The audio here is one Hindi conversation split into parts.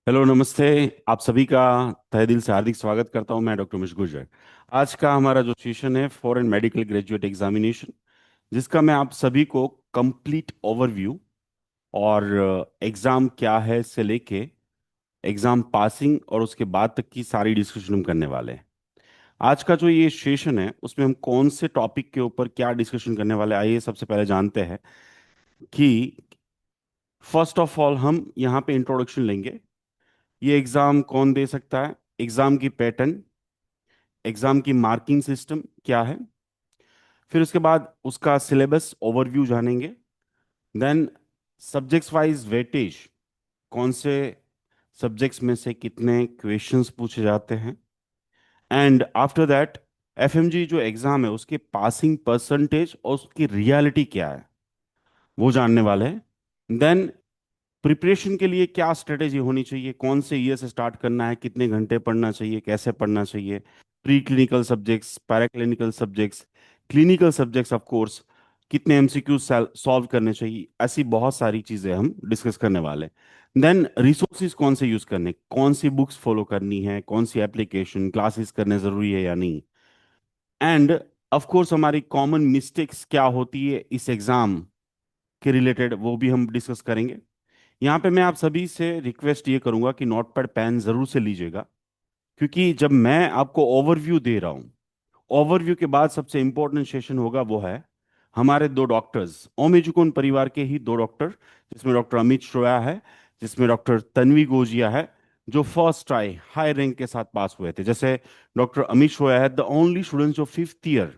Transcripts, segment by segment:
हेलो नमस्ते। आप सभी का तहे दिल से हार्दिक स्वागत करता हूं। मैं डॉक्टर उमेश गुर्जर। आज का हमारा जो सेशन है फॉरेन मेडिकल ग्रेजुएट एग्जामिनेशन, जिसका मैं आप सभी को कंप्लीट ओवरव्यू और एग्जाम क्या है से लेके एग्जाम पासिंग और उसके बाद तक की सारी डिस्कशन हम करने वाले हैं। आज का जो ये सेशन है उसमें हम कौन से टॉपिक के ऊपर क्या डिस्कशन करने वाले हैं, आइए सबसे पहले जानते हैं कि फर्स्ट ऑफ ऑल हम यहाँ पे इंट्रोडक्शन लेंगे। ये एग्जाम कौन दे सकता है, एग्जाम की पैटर्न, एग्जाम की मार्किंग सिस्टम क्या है, फिर उसके बाद उसका सिलेबस ओवरव्यू जानेंगे। देन सब्जेक्ट्स वाइज वेटेज, कौन से सब्जेक्ट्स में से कितने क्वेश्चंस पूछे जाते हैं। एंड आफ्टर दैट एफएमजी जो एग्जाम है उसके पासिंग परसेंटेज और उसकी रियलिटी क्या है वो जानने वाले हैं। देन प्रिपरेशन के लिए क्या स्ट्रेटेजी होनी चाहिए, कौन से ईयर से स्टार्ट करना है, कितने घंटे पढ़ना चाहिए, कैसे पढ़ना चाहिए, pre clinical subjects, para clinical subjects, clinical subjects of course, कितने एमसीक्यू सॉल्व करने चाहिए, ऐसी बहुत सारी चीजें हम डिस्कस करने वाले हैं। देन रिसोर्सेज कौन से यूज करने, कौन सी बुक्स फॉलो करनी है, कौन सी एप्लीकेशन क्लासेस करने जरूरी है या नहीं। एंड ऑफ कोर्स हमारी कॉमन मिस्टेक्स क्या होती है इस एग्जाम के रिलेटेड, वो भी हम डिस्कस करेंगे। यहाँ पे मैं आप सभी से रिक्वेस्ट ये करूंगा कि नोट पैड पेन जरूर से लीजिएगा, क्योंकि जब मैं आपको ओवरव्यू दे रहा हूँ, ओवरव्यू के बाद सबसे इंपॉर्टेंट सेशन होगा वो है हमारे दो डॉक्टर्स, ओम एजुकोन परिवार के ही दो डॉक्टर, जिसमें डॉक्टर अमित श्रोया है, जिसमें डॉक्टर तन्वी गोजिया है, जो फर्स्ट ट्राई हाई रैंक के साथ पास हुए थे। जैसे डॉक्टर अमित श्रोया है the only student of fifth year,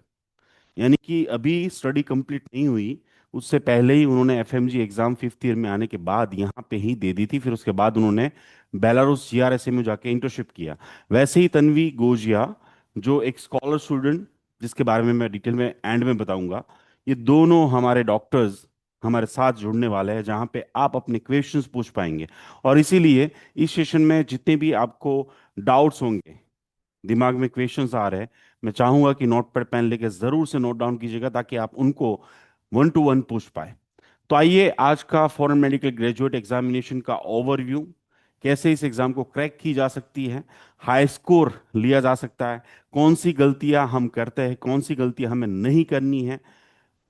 यानी कि अभी स्टडी कंप्लीट नहीं हुई, उससे पहले ही उन्होंने एफएमजी एग्जाम फिफ्थ ईयर में आने के बाद यहाँ पे ही दे दी थी। फिर उसके बाद उन्होंने बेलारूस जीआरएसए में जाके इंटर्नशिप किया। वैसे ही तन्वी गोजिया, जो एक स्कॉलर स्टूडेंट, जिसके बारे में मैं डिटेल में एंड में बताऊंगा, ये दोनों हमारे डॉक्टर्स हमारे साथ जुड़ने वाले हैं, जहाँ पे आप अपने क्वेश्चंस पूछ पाएंगे। और इसीलिए इस सेशन में जितने भी आपको डाउट्स होंगे, दिमाग में क्वेश्चंस आ रहे हैं, मैं चाहूंगा कि नोट पैड पेन लेके जरूर से नोट डाउन कीजिएगा, ताकि आप उनको वन टू वन पूछ पाए। तो आइए आज का फॉरेन मेडिकल ग्रेजुएट एग्जामिनेशन का ओवरव्यू, कैसे इस एग्जाम को क्रैक की जा सकती है, हाई स्कोर लिया जा सकता है, कौन सी गलतियां हम करते हैं, कौन सी गलतियां हमें नहीं करनी है,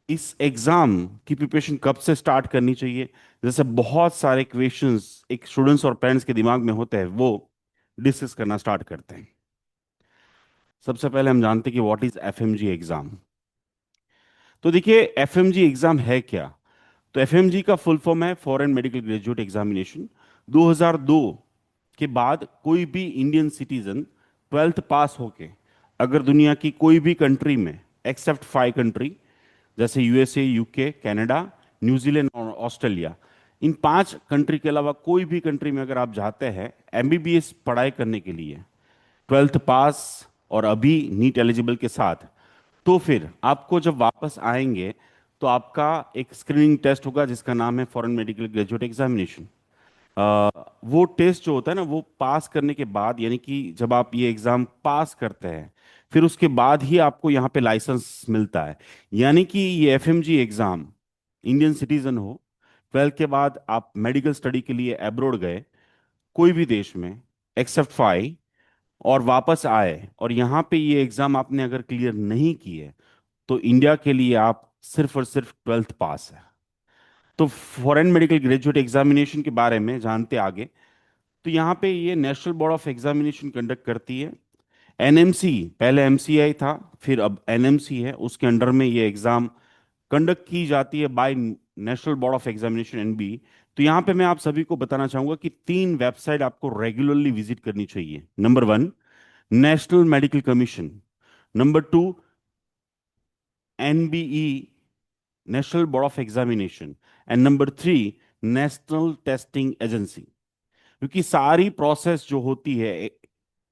इस एग्जाम की प्रिपरेशन कब से स्टार्ट करनी चाहिए, जैसे बहुत सारे क्वेश्चंस एक स्टूडेंट्स और पेरेंट्स के दिमाग में होते हैं, वो डिस्कस करना स्टार्ट करते हैं। सबसे पहले हम जानते हैं कि व्हाट इज एफएमजी एग्जाम। तो देखिए एफएमजी एग्जाम है क्या। तो एफएमजी का फुल फॉर्म है फॉरेन मेडिकल ग्रेजुएट एग्जामिनेशन। 2002 के बाद कोई भी इंडियन सिटीजन ट्वेल्थ पास होके अगर दुनिया की कोई भी कंट्री में, एक्सेप्ट 5 कंट्री, जैसे यूएसए, यूके, कनाडा, न्यूजीलैंड और ऑस्ट्रेलिया, इन 5 कंट्री के अलावा कोई भी कंट्री में अगर आप जाते हैं एमबीबीएस पढ़ाई करने के लिए, ट्वेल्थ पास और अभी नीट एलिजिबल के साथ, तो फिर आपको जब वापस आएंगे तो आपका एक स्क्रीनिंग टेस्ट होगा जिसका नाम है फॉरेन मेडिकल ग्रेजुएट एग्जामिनेशन। वो टेस्ट जो होता है ना, वो पास करने के बाद, यानी कि जब आप ये एग्जाम पास करते हैं, फिर उसके बाद ही आपको यहाँ पे लाइसेंस मिलता है। यानी कि ये एफएमजी एग्जाम, इंडियन सिटीजन हो, ट्वेल्थ के बाद आप मेडिकल स्टडी के लिए अब्रॉड गए कोई भी देश में एक्सेप्ट 5, और वापस आए और यहाँ पे ये एग्जाम आपने अगर क्लियर नहीं की है, तो इंडिया के लिए आप सिर्फ और सिर्फ ट्वेल्थ पास है। तो फॉरेन मेडिकल ग्रेजुएट एग्जामिनेशन के बारे में जानते आगे, तो यहाँ पे ये national Board of examination conduct करती है। एनएमसी, पहले एमसीआई था, फिर अब एनएमसी है, उसके अंडर में ये एग्जाम कंडक्ट की जाती है by National Board of Examination NB. तो यहाँ पे मैं आप सभी को बताना चाहूंगा कि 3 वेबसाइट आपको रेगुलरली विजिट करनी चाहिए। Number 1, national Medical commission. Number 2, NBE, national Board of examination. And number 3, national Testing agency. क्योंकि सारी प्रोसेस जो होती है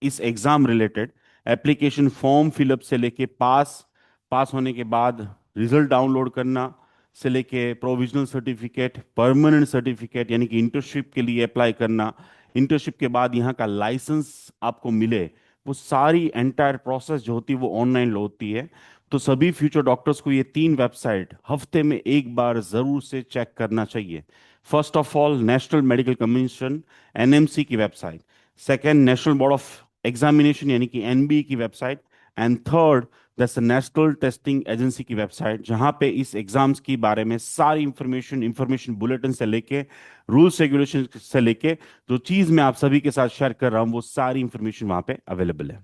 इस exam related, application form fill up से लेके पास, पास होने के बाद रिजल्ट डाउनलोड करना से लेके प्रोविजनल सर्टिफिकेट, परमानेंट सर्टिफिकेट यानी कि इंटर्नशिप के लिए अप्लाई करना, इंटर्नशिप के बाद यहाँ का लाइसेंस आपको मिले, वो सारी एंटायर प्रोसेस जो होती है वो ऑनलाइन होती है। तो सभी फ्यूचर डॉक्टर्स को ये 3 वेबसाइट हफ्ते में एक बार जरूर से चेक करना चाहिए। First of all National Medical Commission NMC की website, second National Board of Examination यानी कि एनबीए की website, and third that's National Testing Agency की वेबसाइट, जहां पे इस एग्जाम्स के बारे में सारी इंफॉर्मेशन बुलेटिन से लेके रूल्स रेगुलेशन से लेके जो चीज मैं आप सभी के साथ शेयर कर रहा हूं वो सारी इंफॉर्मेशन वहां पे अवेलेबल है।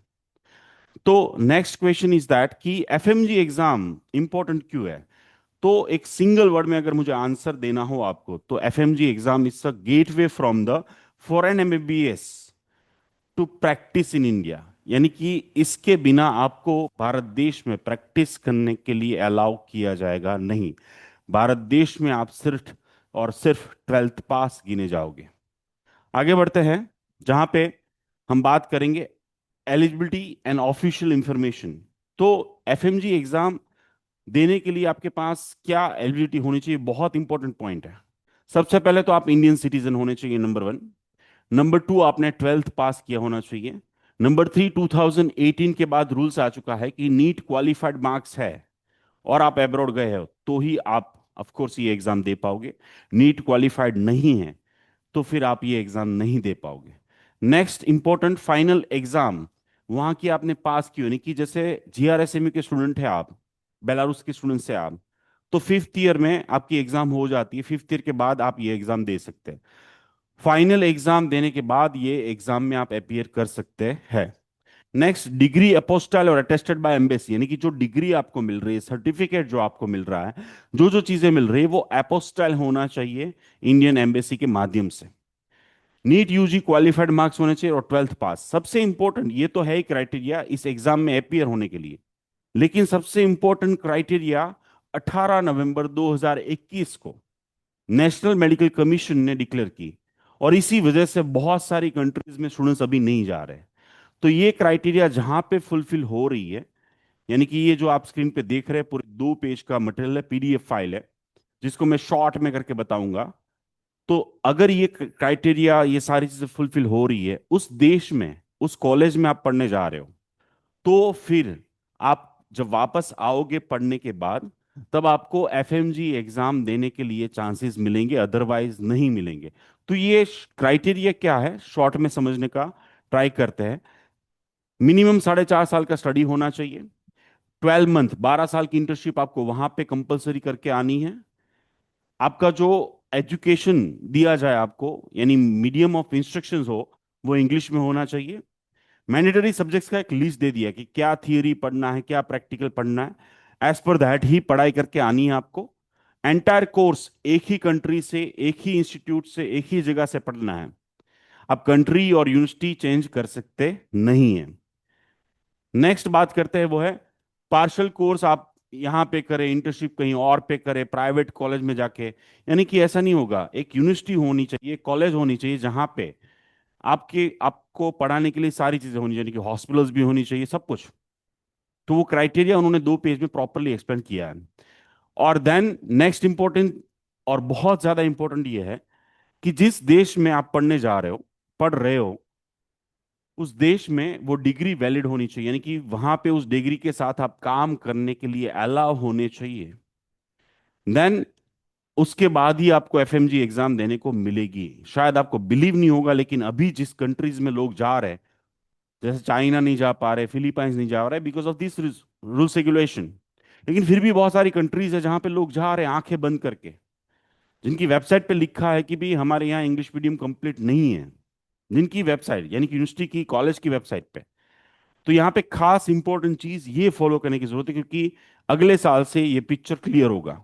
तो नेक्स्ट क्वेश्चन इज दैट कि एफएमजी एग्जाम इंपॉर्टेंट क्यों है। तो एक सिंगल वर्ड में अगर मुझे आंसर देना हो आपको, तो FMG exam is a gateway from the foreign MBBS to practice in India, यानी कि इसके बिना आपको भारत देश में प्रैक्टिस करने के लिए अलाउ किया जाएगा नहीं। भारत देश में आप सिर्फ और सिर्फ 12th पास गिने जाओगे। आगे बढ़ते हैं, जहां पे हम बात करेंगे एलिजिबिलिटी एंड ऑफिशियल इंफॉर्मेशन। तो एफएमजी एग्जाम देने के लिए आपके पास क्या एलिजिबिलिटी होनी चाहिए, बहुत इंपॉर्टेंट पॉइंट है। सबसे पहले तो आप इंडियन सिटीजन होने चाहिए, नंबर वन। नंबर टू, आपने 12th पास किया होना चाहिए। नंबर थ्री, 2018 के बाद रूल्स आ चुका है कि नीट क्वालिफाइड मार्क्स है और आप एब्रॉड गए हो तो ही आप ऑफ कोर्स ये एग्जाम दे पाओगे। नीट क्वालिफाइड नहीं है तो फिर आप ये एग्जाम नहीं दे पाओगे। नेक्स्ट इंपॉर्टेंट, फाइनल एग्जाम वहां की आपने पास की होनी कि जैसे जीआरएसएमयू के स्टूडेंट है आप, बेलारूस के स्टूडेंट से आप, तो फिफ्थ ईयर में आपकी एग्जाम हो जाती है, फिफ्थ ईयर के बाद आप ये एग्जाम दे सकते हैं। फाइनल एग्जाम देने के बाद ये एग्जाम में आप अपियर कर सकते हैं। नेक्स्ट, डिग्री अपोस्टाइल और अटेस्टेड बाय एम्बेसी, यानी कि जो डिग्री आपको मिल रही है, सर्टिफिकेट जो आपको मिल रहा है, जो जो चीजें मिल रही है वो अपोस्टाइल होना चाहिए इंडियन एम्बेसी के माध्यम से। नीट यूजी क्वालिफाइड मार्क्स होने चाहिए और 12th पास। सबसे इंपॉर्टेंट, ये तो है ही क्राइटेरिया इस एग्जाम में अपियर होने के लिए, लेकिन सबसे इंपॉर्टेंट क्राइटेरिया 18 नवंबर 2021 को नेशनल मेडिकल कमीशन ने डिक्लेयर की, और इसी वजह से बहुत सारी कंट्रीज में स्टूडेंट्स अभी नहीं जा रहे। तो ये क्राइटेरिया जहां पे फुलफिल हो रही है, यानी कि ये जो आप स्क्रीन पे देख रहे हैं पूरे 2 पेज का मटेरियल है, पीडीएफ फाइल है, जिसको मैं शॉर्ट में करके बताऊंगा। तो अगर ये क्राइटेरिया, ये सारी चीजें फुलफिल हो रही है उस देश में, उस कॉलेज में आप पढ़ने जा रहे हो, तो फिर आप जब वापस आओगे पढ़ने के बाद, तब आपको एफएमजी एग्जाम देने के लिए चांसेस मिलेंगे, अदरवाइज नहीं मिलेंगे। तो ये क्राइटेरिया क्या है, शॉर्ट में समझने का ट्राई करते हैं। मिनिमम 4.5 साल का स्टडी होना चाहिए। 12 मंथ, 12 साल की इंटर्नशिप आपको वहां पे कंपलसरी करके आनी है। आपका जो एजुकेशन दिया जाए आपको, यानी मीडियम ऑफ इंस्ट्रक्शंस हो, वो इंग्लिश में होना चाहिए। मैंडेटरी सब्जेक्ट्स का एक लिस्ट दे दिया कि क्या थियरी पढ़ना है, क्या प्रैक्टिकल पढ़ना है, एज पर दैट ही पढ़ाई करके आनी है आपको। एंटायर कोर्स एक ही कंट्री से, एक ही इंस्टीट्यूट से, एक ही जगह से पढ़ना है। आप कंट्री और यूनिवर्सिटी चेंज कर सकते नहीं है। नेक्स्ट बात करते हैं, वो है पार्शल कोर्स आप यहां पे करें, इंटर्नशिप कहीं और पे करें, प्राइवेट कॉलेज में जाके, यानी कि ऐसा नहीं होगा। एक यूनिवर्सिटी होनी चाहिए, कॉलेज होनी चाहिए जहां पे आपको पढ़ाने के लिए सारी चीजें होनी चाहिए, कि हॉस्पिटल्स भी होनी चाहिए, सब कुछ। तो वो क्राइटेरिया उन्होंने 2 पेज में प्रॉपरली एक्सप्लेन किया है। और देन नेक्स्ट इंपॉर्टेंट और बहुत ज्यादा इंपॉर्टेंट ये है कि जिस देश में आप पढ़ने जा रहे हो, पढ़ रहे हो, उस देश में वो डिग्री वैलिड होनी चाहिए, यानी कि वहां पे उस डिग्री के साथ आप काम करने के लिए अलाउ होने चाहिए। देन उसके बाद ही आपको एफएमजी एग्जाम देने को मिलेगी। शायद आपको बिलीव नहीं होगा, लेकिन अभी जिस कंट्रीज में लोग जा रहे हैं, जैसे चाइना नहीं जा पा रहे, फिलीपाइंस नहीं जा रहे, because of this rules regulation, लेकिन फिर भी बहुत सारी कंट्रीज है जहां पे लोग जा रहे हैं आंखें बंद करके, जिनकी वेबसाइट पे लिखा है कि भी हमारे यहाँ इंग्लिश मीडियम कंप्लीट नहीं है, जिनकी वेबसाइट यानी कि यूनिवर्सिटी की, कॉलेज की वेबसाइट पे। तो यहाँ पे खास इंपॉर्टेंट चीज ये फॉलो करने की जरूरत है, क्योंकि अगले साल से ये पिक्चर क्लियर होगा।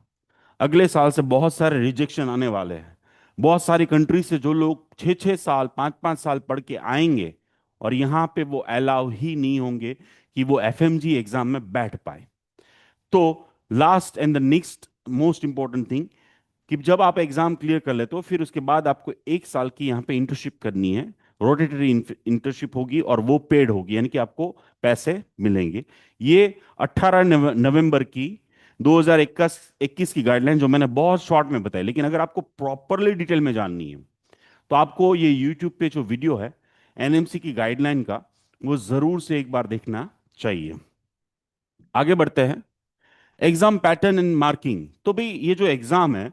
अगले साल से बहुत सारे रिजेक्शन आने वाले हैं। बहुत सारी कंट्री से जो लोग 6 6 साल, 5 5 साल पढ़ के आएंगे, और यहाँ पे वो अलाउ ही नहीं होंगे कि वो एफएमजी एग्जाम में बैठ पाए। तो last and the next most important thing, कि जब आप एग्जाम क्लियर कर लेते हो, फिर उसके बाद आपको 1 साल की यहाँ पे इंटर्नशिप करनी है। रोटेटरी इंटर्नशिप होगी और वो पेड होगी, यानी कि आपको पैसे मिलेंगे। ये 18 नवंबर की 2021 की गाइडलाइन जो मैंने बहुत शॉर्ट में बताई, लेकिन अगर आपको प्रॉपरली डिटेल में जाननी है, तो आपको ये यूट्यूब पे जो वीडियो है एनएमसी की गाइडलाइन का, वो जरूर से एक बार देखना चाहिए। आगे बढ़ते हैं, एग्जाम पैटर्न एंड मार्किंग। तो भाई ये जो एग्जाम है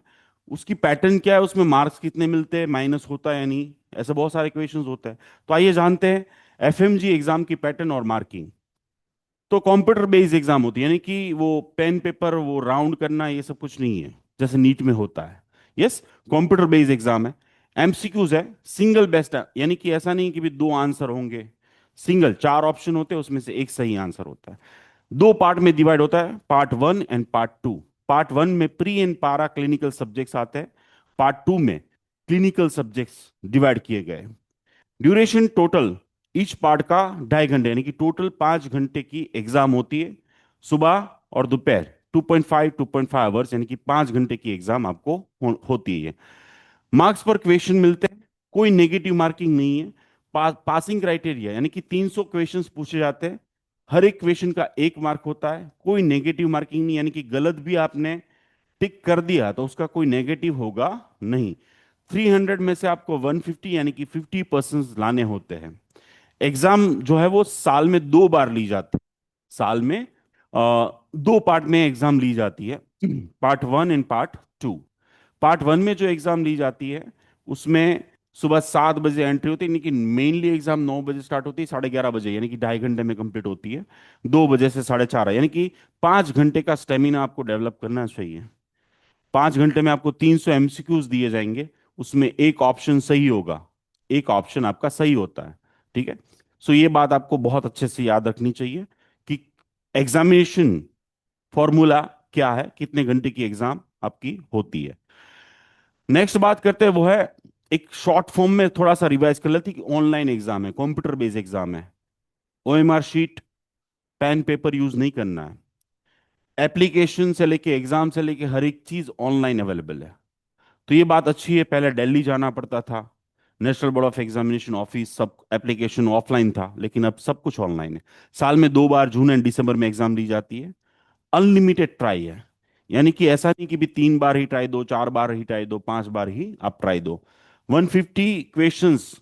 उसकी पैटर्न क्या है, उसमें मार्क्स कितने मिलते हैं, माइनस होता है या नहीं, ऐसे बहुत सारे क्वेश्चंस होते हैं। तो आइए जानते हैं एफएमजी एग्जाम की पैटर्न और मार्किंग। तो कंप्यूटर बेस्ड एग्जाम होती है, यानी कि वो पेन पेपर वो राउंड करना ये सब कुछ नहीं है जैसे नीट में होता है। यस, कंप्यूटर बेस्ड एग्जाम है। एमसीक्यूज है, सिंगल बेस्ट है, यानी कि ऐसा नहीं कि भी दो आंसर होंगे। सिंगल, चार ऑप्शन होते हैं, उसमें से एक सही आंसर होता है। दो पार्ट में डिवाइड होता है, part one and part two. Part one में pre and para clinical subjects आते हैं। पार्ट टू में क्लिनिकल सब्जेक्ट्स डिवाइड किए गए। ड्यूरेशन टोटल ईच पार्ट का 2.5 घंटे, यानी कि टोटल 5 घंटे की एग्जाम होती है। सुबह और दोपहर 2.5 आवर्स, यानी कि 5 घंटे की एग्जाम आपको होती है। मार्क्स पर क्वेश्चन मिलते हैं, कोई नेगेटिव मार्किंग नहीं है। पासिंग क्राइटेरिया, यानी कि 300 क्वेश्चंस पूछे जाते हैं, हर एक क्वेश्चन का 1 मार्क होता है। कोई नेगेटिव मार्किंग नहीं, यानी कि गलत भी आपने टिक कर दिया तो उसका कोई नेगेटिव होगा नहीं। 300 में से आपको 150 यानी कि 50% लाने होते हैं। एग्जाम जो है वो साल में 2 बार ली जाती है। साल में दो पार्ट में एग्जाम ली जाती है, part one and part two. Part one में जो एग्जाम ली जाती है उसमें सुबह 7 बजे एंट्री होती है, लेकिन मेनली एग्जाम 9 बजे स्टार्ट होती है, 11:30 बजे, यानी कि 2.5 घंटे में कंप्लीट होती है। 2 बजे से 4:30, यानी कि 5 घंटे का स्टेमिना आपको डेवलप करना चाहिए। 5 घंटे में आपको 300 एमसीक्यूज दिए जाएंगे, उसमें एक ऑप्शन सही होगा, एक ऑप्शन आपका सही होता है। ठीक है। सो ये बात आपको बहुत अच्छे से याद रखनी चाहिए कि एग्जामिनेशन फॉर्मूला क्या है, कितने घंटे की एग्जाम आपकी होती है। नेक्स्ट बात करते हैं वो है, एक शॉर्ट फॉर्म में थोड़ा सा रिवाइज कर लेते हैं कि ऑनलाइन एग्जाम है, कंप्यूटर बेस्ड एग्जाम है। OMR sheet, pen paper use नहीं करना है। एप्लीकेशन से लेके एग्जाम से लेके हर एक चीज ऑनलाइन अवेलेबल है। तो ये बात अच्छी है, पहले दिल्ली जाना पड़ता था, national Board of examination office, सब एप्लीकेशन ऑफलाइन था, लेकिन अब सब कुछ ऑनलाइन है। साल में 2 बार जून एंड दिसंबर में एग्जाम दी जाती है। अनलिमिटेड ट्राई है, यानी कि ऐसा नहीं कि भी 3 बार ही ट्राई दो, 4 बार ही ट्राई दो, 5 बार ही आप ट्राई दो। 150 क्वेश्चंस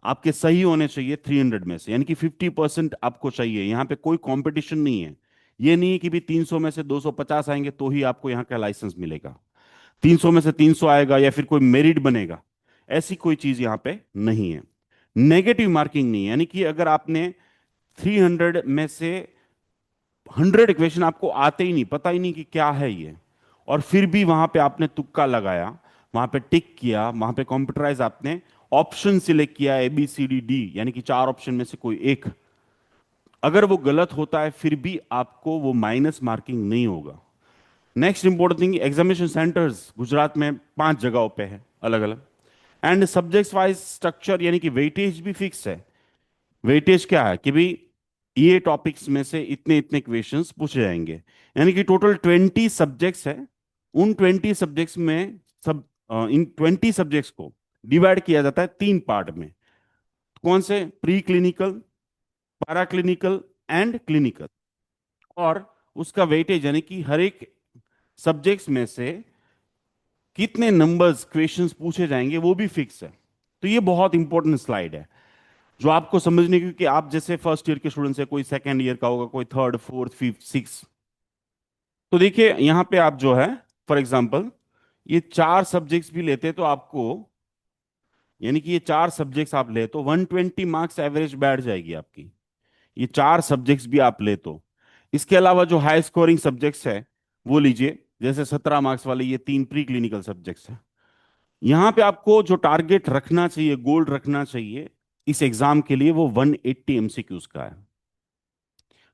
आपके सही होने चाहिए 300 में से, यानी कि 50% आपको चाहिए। यहां पे कोई कंपटीशन नहीं है। ये नहीं है कि भी 300 में से 250 आएंगे तो ही आपको यहाँ का लाइसेंस मिलेगा, 300 में से 300 आएगा या फिर कोई मेरिट बनेगा, ऐसी कोई चीज यहां पे नहीं है। नेगेटिव मार्किंग नहीं है, यानी कि अगर आपने 300 में से 100 क्वेश्चन आपको आते ही नहीं, पता ही नहीं कि क्या है ये, और फिर भी वहां पे आपने तुक्का लगाया, वहां पे टिक किया, वहां पे कंप्यूटराइज आपने ऑप्शन सिलेक्ट किया ABCD D, यानी कि 4 ऑप्शन में से कोई एक, अगर वो गलत होता है फिर भी आपको वो माइनस मार्किंग नहीं होगा। Next important thing, examination centres Gujarat में 5 जगहों पे है अलग अलग। एंड सब्जेक्ट वाइज स्ट्रक्चर, यानी कि वेटेज भी फिक्स है। वेटेज क्या है कि भी ये टॉपिक्स में से इतने इतने क्वेश्चंस पूछे जाएंगे, यानी कि टोटल 20 सब्जेक्ट्स है। उन 20 सब्जेक्ट्स में सब इन 20 सब्जेक्ट्स को डिवाइड किया जाता है 3 पार्ट में। कौन से? Pre clinical, para clinical and clinical. और उसका वेटेज, यानी कि हर एक सब्जेक्ट्स में से कितने नंबर्स क्वेश्चंस पूछे जाएंगे वो भी फिक्स है। तो ये बहुत इंपॉर्टेंट स्लाइड है जो आपको समझने की, क्योंकि आप जैसे फर्स्ट ईयर के स्टूडेंट्स है, कोई सेकंड ईयर का होगा, कोई थर्ड फोर्थ फिफ्थ सिक्स। तो देखिए यहां पे आप जो है, फॉर एग्जांपल ये 4 सब्जेक्ट्स भी लेते तो आपको, यानी कि ये 4 सब्जेक्ट्स आप ले तो 120 मार्क्स एवरेज बैठ जाएगी आपकी, ये 4 सब्जेक्ट्स भी आप ले तो। इसके अलावा जो हाई स्कोरिंग सब्जेक्ट्स है वो लीजिए, जैसे 17 मार्क्स वाले ये 3 प्री क्लिनिकल सब्जेक्ट्स है। यहां पे आपको जो टारगेट रखना चाहिए, गोल रखना चाहिए इस एग्जाम के लिए, वो 180 एमसीक्यूज का है,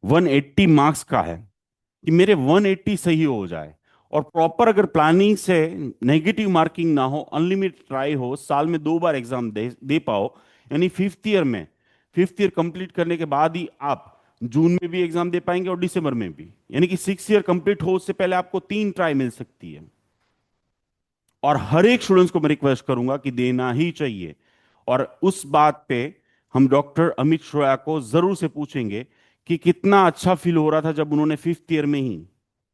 180 मार्क्स का है, कि मेरे 180 सही हो जाए। और प्रॉपर अगर प्लानिंग से नेगेटिव मार्किंग ना हो, अनलिमिटेड ट्राई हो, साल में 2 बार एग्जाम दे पाओ, यानी फिफ्थ ईयर कंप्लीट करने के बाद ही आप जून में भी एग्जाम दे पाएंगे और दिसंबर में भी, यानी कि 6 ईयर कंप्लीट हो उससे पहले आपको 3 ट्राई मिल सकती है। और हर एक स्टूडेंट्स को मैं रिक्वेस्ट करूंगा कि देना ही चाहिए। और उस बात पे हम डॉक्टर अमित श्रोया को जरूर से पूछेंगे कि कितना अच्छा फील हो रहा था जब उन्होंने फिफ्थ ईयर में ही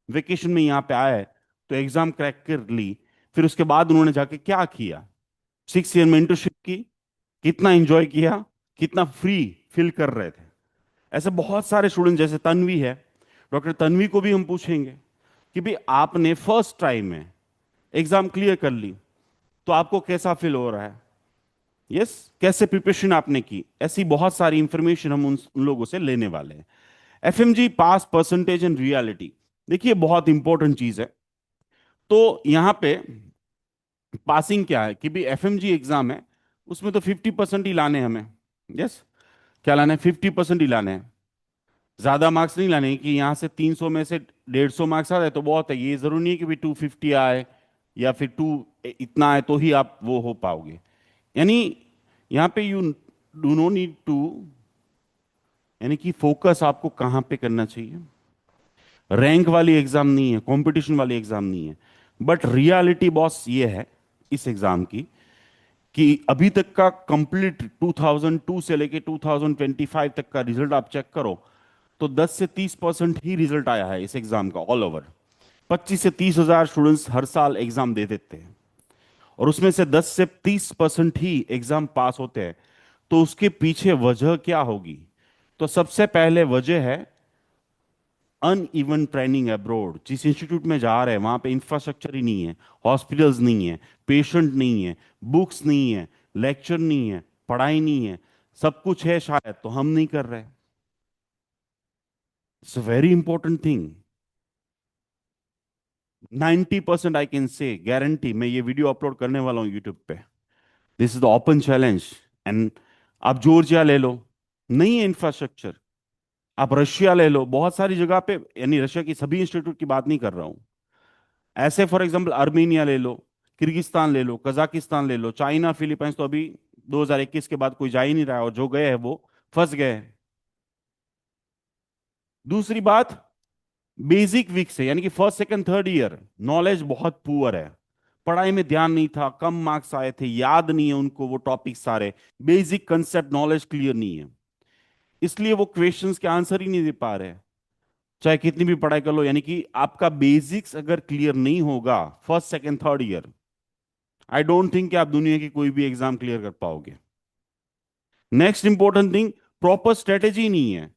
वेकेशन में यहाँ पे आए तो एग्जाम क्रैक कर ली, फिर उसके बाद उन्होंने जाके क्या किया, 6 ईयर में इंटर्नशिप की, कितना एंजॉय किया, कितना फ्री फील कर रहे थे। ऐसे बहुत सारे स्टूडेंट, जैसे तन्वी है, डॉक्टर तन्वी को भी हम पूछेंगे कि भाई आपने फर्स्ट ट्राई में एग्जाम क्लियर कर ली, तो आपको कैसा फील हो रहा है? यस, कैसे प्रिपरेशन आपने की, ऐसी बहुत सारी इंफॉर्मेशन हम उन लोगों से लेने वाले हैं। FMG pass percentage and reality, देखिए बहुत इंपॉर्टेंट चीज है। तो यहां पे पासिंग क्या है कि भी एफएमजी एग्जाम है, उसमें तो 50% ही लाने हैं हमें। यस, क्या लाना है? 50% ही लाने हैं। ज्यादा मार्क्स नहीं लाने हैं कि यहां से 300 में से 150 मार्क्स आ जाए तो बहुत है, ये जरूरी नहीं है कि भी 250 आए या फिर टू इतना आए तो ही आप वो हो पाओगे। यानी यहाँ पे you do no need to, यानी कि फोकस आपको कहाँ पे करना चाहिए। रैंक वाली एग्जाम नहीं है, कंपटीशन वाली एग्जाम नहीं है। बट रियलिटी बॉस ये है इस एग्जाम की कि अभी तक का कंप्लीट 2002 से लेके 2025 तक का रिजल्ट आप चेक करो, तो 10 से 30% ही रिजल्ट आया है इस एग्जाम का ऑल ओवर। 25 से 30 हजार स्टूडेंट्स हर साल एग्जाम दे देते हैं, और उसमें से 10 से 30% ही एग्जाम पास होते हैं। तो उसके पीछे वजह क्या होगी? तो सबसे पहले वजह है अनइवन ट्रेनिंग अब्रॉड। जिस इंस्टीट्यूट में जा रहे हैं वहां पे इंफ्रास्ट्रक्चर ही नहीं है, हॉस्पिटल्स नहीं है, पेशेंट नहीं है, बुक्स नहीं है, लेक्चर नहीं है, पढ़ाई नहीं है। सब कुछ है शायद, तो हम नहीं कर रहे। It's a very important thing. 90% I can say guarantee, मैं ये वीडियो अपलोड करने वाला हूँ यूट्यूब पे। This is the open challenge. And आप जॉर्जिया ले लो, नहीं है इंफ्रास्ट्रक्चर। आप रशिया ले लो, बहुत सारी जगह पे, यानी रशिया की सभी इंस्टीट्यूट की बात नहीं कर रहा हूं, ऐसे फॉर एग्जांपल अर्मेनिया ले लो, किर्गिस्तान ले लो, कजाकिस्तान ले लो, चाइना, फिलीपींस, तो अभी 2021 के बाद कोई जा ही नहीं रहा है, और जो गए हैं वो फंस गए हैं। दूसरी बात, बेसिक वीक से, यानी कि first second third year knowledge बहुत पुअर है। पढ़ाई में ध्यान नहीं था, कम मार्क्स आए थे, याद नहीं है उनको वो टॉपिक सारे, बेसिक कंसेप्ट नॉलेज क्लियर नहीं है, इसलिए वो क्वेश्चंस के आंसर ही नहीं दे पा रहे। चाहे कितनी भी पढ़ाई कर लो, यानी कि आपका बेसिक्स अगर क्लियर नहीं होगा first second third year, I don't think कि आप दुनिया की कोई भी एग्जाम क्लियर कर पाओगे। Next important thing, proper strategy नहीं है।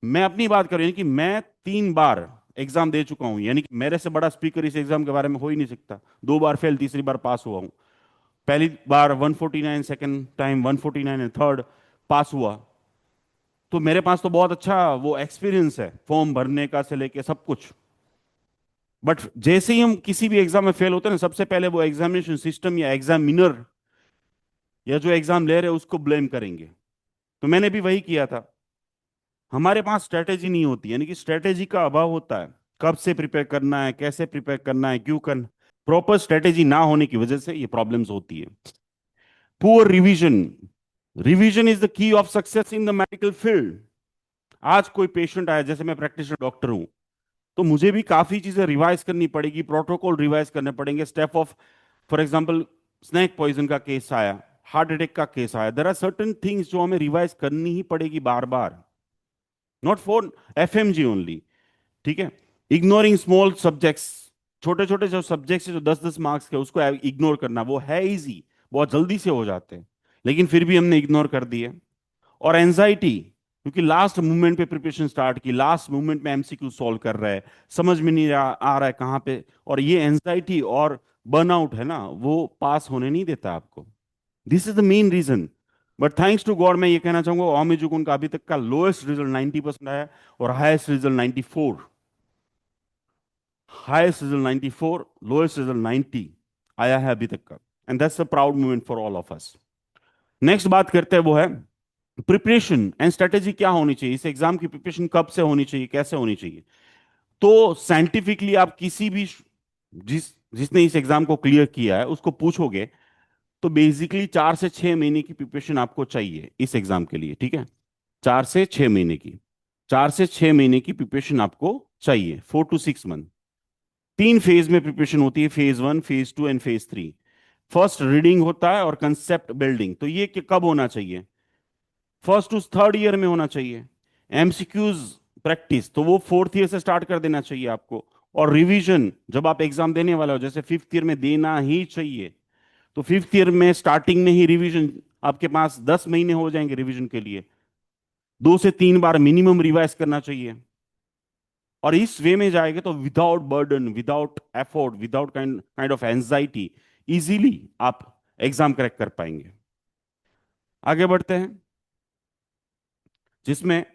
मैं अपनी बात करूं, यानी कि मैं 3 बार एग्जाम दे चुका हूं, यानी कि मेरे से बड़ा स्पीकर इस एग्जाम के बारे में हो ही नहीं सकता। 2 बार फेल, तीसरी बार पास हुआ हूं। पहली बार 149, second time 149 and third pass हुआ। तो मेरे पास तो बहुत अच्छा वो एक्सपीरियंस है फॉर्म भरने का से लेके सब कुछ। बट जैसे ही हम किसी भी एग्जाम में फेल होते हैं ना, सबसे पहले वो एग्जामिनेशन सिस्टम या एग्जामिनर या जो एग्जाम ले रहे हैं उसको ब्लेम करेंगे। तो मैंने भी वही किया था। हमारे पास स्ट्रेटेजी नहीं होती, यानी कि स्ट्रेटेजी का अभाव होता है। कब से प्रिपेयर करना है, कैसे प्रिपेयर करना है, क्यों करना, प्रॉपर स्ट्रेटेजी ना होने की वजह से ये प्रॉब्लम्स होती है। Poor revision, revision is the key of success in the medical field. आज कोई पेशेंट आया, जैसे मैं प्रैक्टिशनर डॉक्टर हूं, तो मुझे भी काफी चीजें रिवाइज करनी पड़ेगी, प्रोटोकॉल रिवाइज करने पड़ेंगे, step of, for example snake poison का केस आया, हार्ट अटैक का केस आया, देयर आर सर्टेन थिंग्स जो हमें रिवाइज करनी ही पड़ेगी बार बार, नॉट फॉर एफएमजी ओनली। ठीक है, इग्नोरिंग स्मॉल सब्जेक्ट्स, छोटे छोटे जो सब्जेक्ट्स है जो 10-10 मार्क्स के, उसको इग्नोर करना, वो है इजी, बहुत जल्दी से हो जाते हैं, लेकिन फिर भी हमने इग्नोर कर दिए। और एंजाइटी, क्योंकि लास्ट मोमेंट पे प्रिपरेशन स्टार्ट की, लास्ट मोमेंट में एमसीक्यू सॉल्व कर रहा है, समझ में नहीं आ रहा है कहाँ पे, और ये एंजाइटी और बर्नआउट है ना, वो पास होने नहीं देता आपको। This is the main reason. But thanks to God मैं ये कहना चाहूंगा, ओमिजुगुन का अभी तक का लोएस्ट रिजल्ट 90% आया, और highest result 94। Highest result 94, lowest result 90 आया है अभी तक का। And that's a proud moment for all of us. Next बात करते हैं, वो है प्रिपरेशन एंड स्ट्रेटेजी। क्या होनी चाहिए इस एग्जाम की? प्रिपरेशन कब से होनी चाहिए, कैसे होनी चाहिए? तो साइंटिफिकली आप किसी भी जिसने इस एग्जाम को क्लियर किया है उसको पूछोगे, तो बेसिकली 4 से 6 महीने की प्रिपरेशन आपको चाहिए इस एग्जाम के लिए। ठीक है, 4 से 6 महीने की, 4 से 6 महीने की प्रिपरेशन आपको चाहिए, 4 to 6 मंथ। 3 फेज में प्रिपरेशन होती है, phase 1, phase 2 and phase 3। First reading होता है और कंसेप्ट बिल्डिंग, तो ये कब होना चाहिए? फर्स्ट टू थर्ड ईयर में होना चाहिए। एमसीक्यूज प्रैक्टिस तो वो फोर्थ ईयर से स्टार्ट कर देना चाहिए आपको। और रिवीजन जब आप एग्जाम देने वाले हो, जैसे फिफ्थ ईयर में देना ही चाहिए, तो फिफ्थ ईयर में स्टार्टिंग में ही रिवीजन, आपके पास 10 महीने हो जाएंगे रिवीजन के लिए। 2 से 3 बार मिनिमम रिवाइज करना चाहिए। और इस वे में जाएंगे तो without burden, without effort, without kind of anxiety, easily आप एग्जाम क्रैक कर पाएंगे। आगे बढ़ते हैं, जिसमें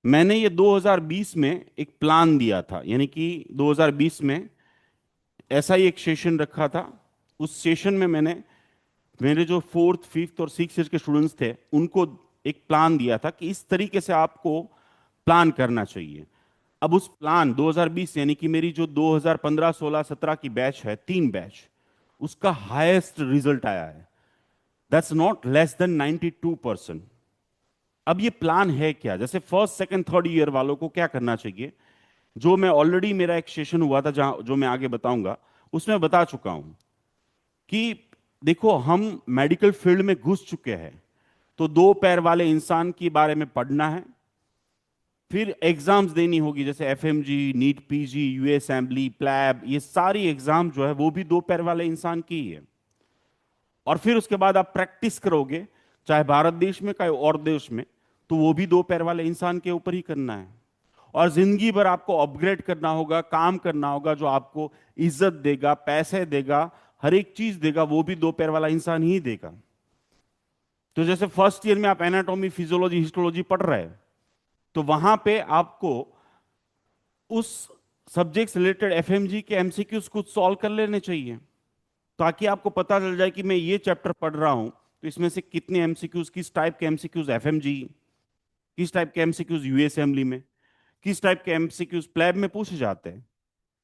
मैंने ये 2020 में एक प्लान दिया था, यानी कि 2020 में ऐसा ही एक सेशन रखा था। उस सेशन में मैंने मेरे जो फोर्थ, फिफ्थ और सिक्स ईयर के स्टूडेंट्स थे उनको एक प्लान दिया था कि इस तरीके से आपको प्लान करना चाहिए। अब उस प्लान 2020 यानी कि मेरी जो 2015, 16, 17 की बैच है, तीन बैच, उसका हाईएस्ट रिजल्ट आया है। That's not less than 92%। अब ये प्लान है क्या, जैसे फर्स्ट, सेकंड, थर्ड ईयर वालों को क्या करना चाहिए, जो मैं ऑलरेडी, मेरा एक सेशन हुआ था जहां, जो मैं आगे बताऊंगा, उसमें बता चुका हूं कि देखो, हम मेडिकल फील्ड में घुस चुके हैं, तो दो पैर वाले इंसान के बारे में पढ़ना है, फिर एग्जाम्स देनी होगी, जैसे FMG, NEET PG, US assembly, PLAB, ये सारी एग्जाम जो है वो भी दो पैर वाले इंसान की ही है। और फिर उसके बाद आप प्रैक्टिस करोगे, चाहे भारत देश में, चाहे और देश में, तो वो भी दो पैर वाले इंसान के ऊपर ही करना है। और जिंदगी भर आपको अपग्रेड करना होगा, काम करना होगा, जो आपको इज्जत देगा, पैसे देगा, हर एक चीज देगा, वो भी दो पैर वाला इंसान ही देगा। तो जैसे फर्स्ट ईयर में आप एनाटॉमी, फिजियोलॉजी, हिस्टोलॉजी पढ़ रहे हैं, तो वहां पे आपको उस सब्जेक्ट से रिलेटेड एफएमजी के एमसीक्यूज कुछ सॉल्व कर लेने चाहिए, ताकि आपको पता चल जाए कि मैं ये चैप्टर पढ़ रहा हूं तो इसमें से कितने एमसीक्यूज, किस टाइप के एमसीक्यूज एफएमजी, किस टाइप के एमसीक्यूज यूएस असेंबली में, किस टाइप के एमसीक्यूज प्लैब में पूछे जाते हैं।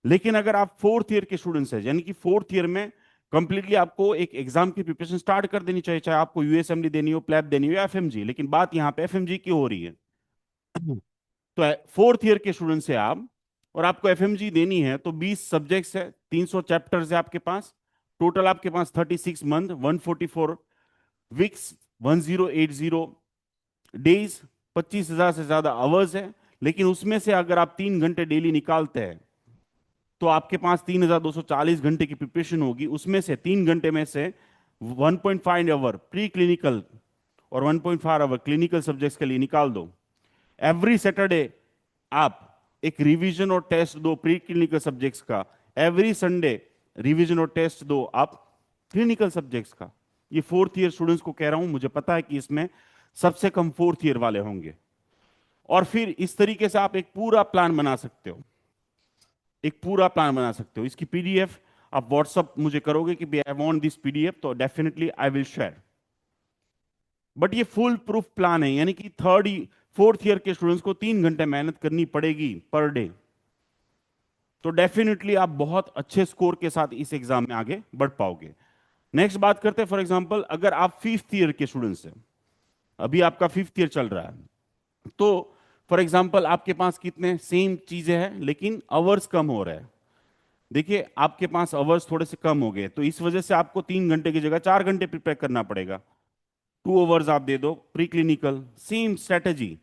लेकिन अगर आप फोर्थ ईयर के स्टूडेंट्स हैं, यानी कि फोर्थ ईयर में कंप्लीटली आपको एक एग्जाम की प्रिपरेशन स्टार्ट कर देनी चाहिए, चाहे आपको यूएस असेंबली देनी हो, प्लैब देनी हो या एफएमजी, लेकिन बात यहां पे एफएमजी की हो रही है। तो फोर्थ ईयर के स्टूडेंट से आप, और आपको एफएमजी देनी है, तो 20 सब्जेक्ट्स है, 300 चैप्टर्स है आपके पास, टोटल आपके पास 36 मंथ, 144 वीक्स, 1080 डेज, 25,000 से ज्यादा आवर्स है। लेकिन उसमें से अगर आप 3 घंटे डेली निकालते हैं तो आपके पास 3,240 घंटे की प्रिपरेशन होगी। उसमें से 3 घंटे में से 1.5 आवर प्री क्लिनिकल और 1.5 आवर क्लिनिकल सब्जेक्ट्स के लिए निकाल दो। एवरी सैटरडे आप एक रिवीजन और टेस्ट दो प्री क्लिनिकल सब्जेक्ट्स का, एवरी संडे रिवीजन और टेस्ट दो आप क्लिनिकल सब्जेक्ट्स का। ये फोर्थ ईयर स्टूडेंट्स को कह रहा हूं, मुझे पता है कि इसमें सबसे कम फोर्थ ईयर वाले होंगे। और फिर इस तरीके से आप एक पूरा प्लान बना सकते हो, एक पूरा प्लान बना सकते हो। इसकी पीडीएफ आप व्हाट्सअप मुझे करोगे कि आई वांट दिस पीडीएफ, तो definitely I will share. But ये फुल प्रूफ प्लान है, यानी कि फोर्थ ईयर के स्टूडेंट्स को 3 घंटे मेहनत करनी पड़ेगी पर डे, तो डेफिनेटली आप बहुत अच्छे स्कोर के साथ इस एग्जाम में आगे बढ़ पाओगे। नेक्स्ट बात करते हैं, फॉर एग्जांपल अगर आप फिफ्थ ईयर के स्टूडेंट्स हैं, अभी आपका फिफ्थ ईयर चल रहा है, तो फॉर एग्जांपल आपके पास कितने सेम चीजें हैं लेकिन आवर्स कम हो रहे हैं। देखिए, आपके पास आवर्स थोड़े से कम हो गए, तो इस वजह से आपको 3 घंटे की जगह 4 घंटे प्रिपेयर करना पड़ेगा। 2 आवर्स आप दे दो प्री क्लिनिकल, सेम स्ट्रेटेजी।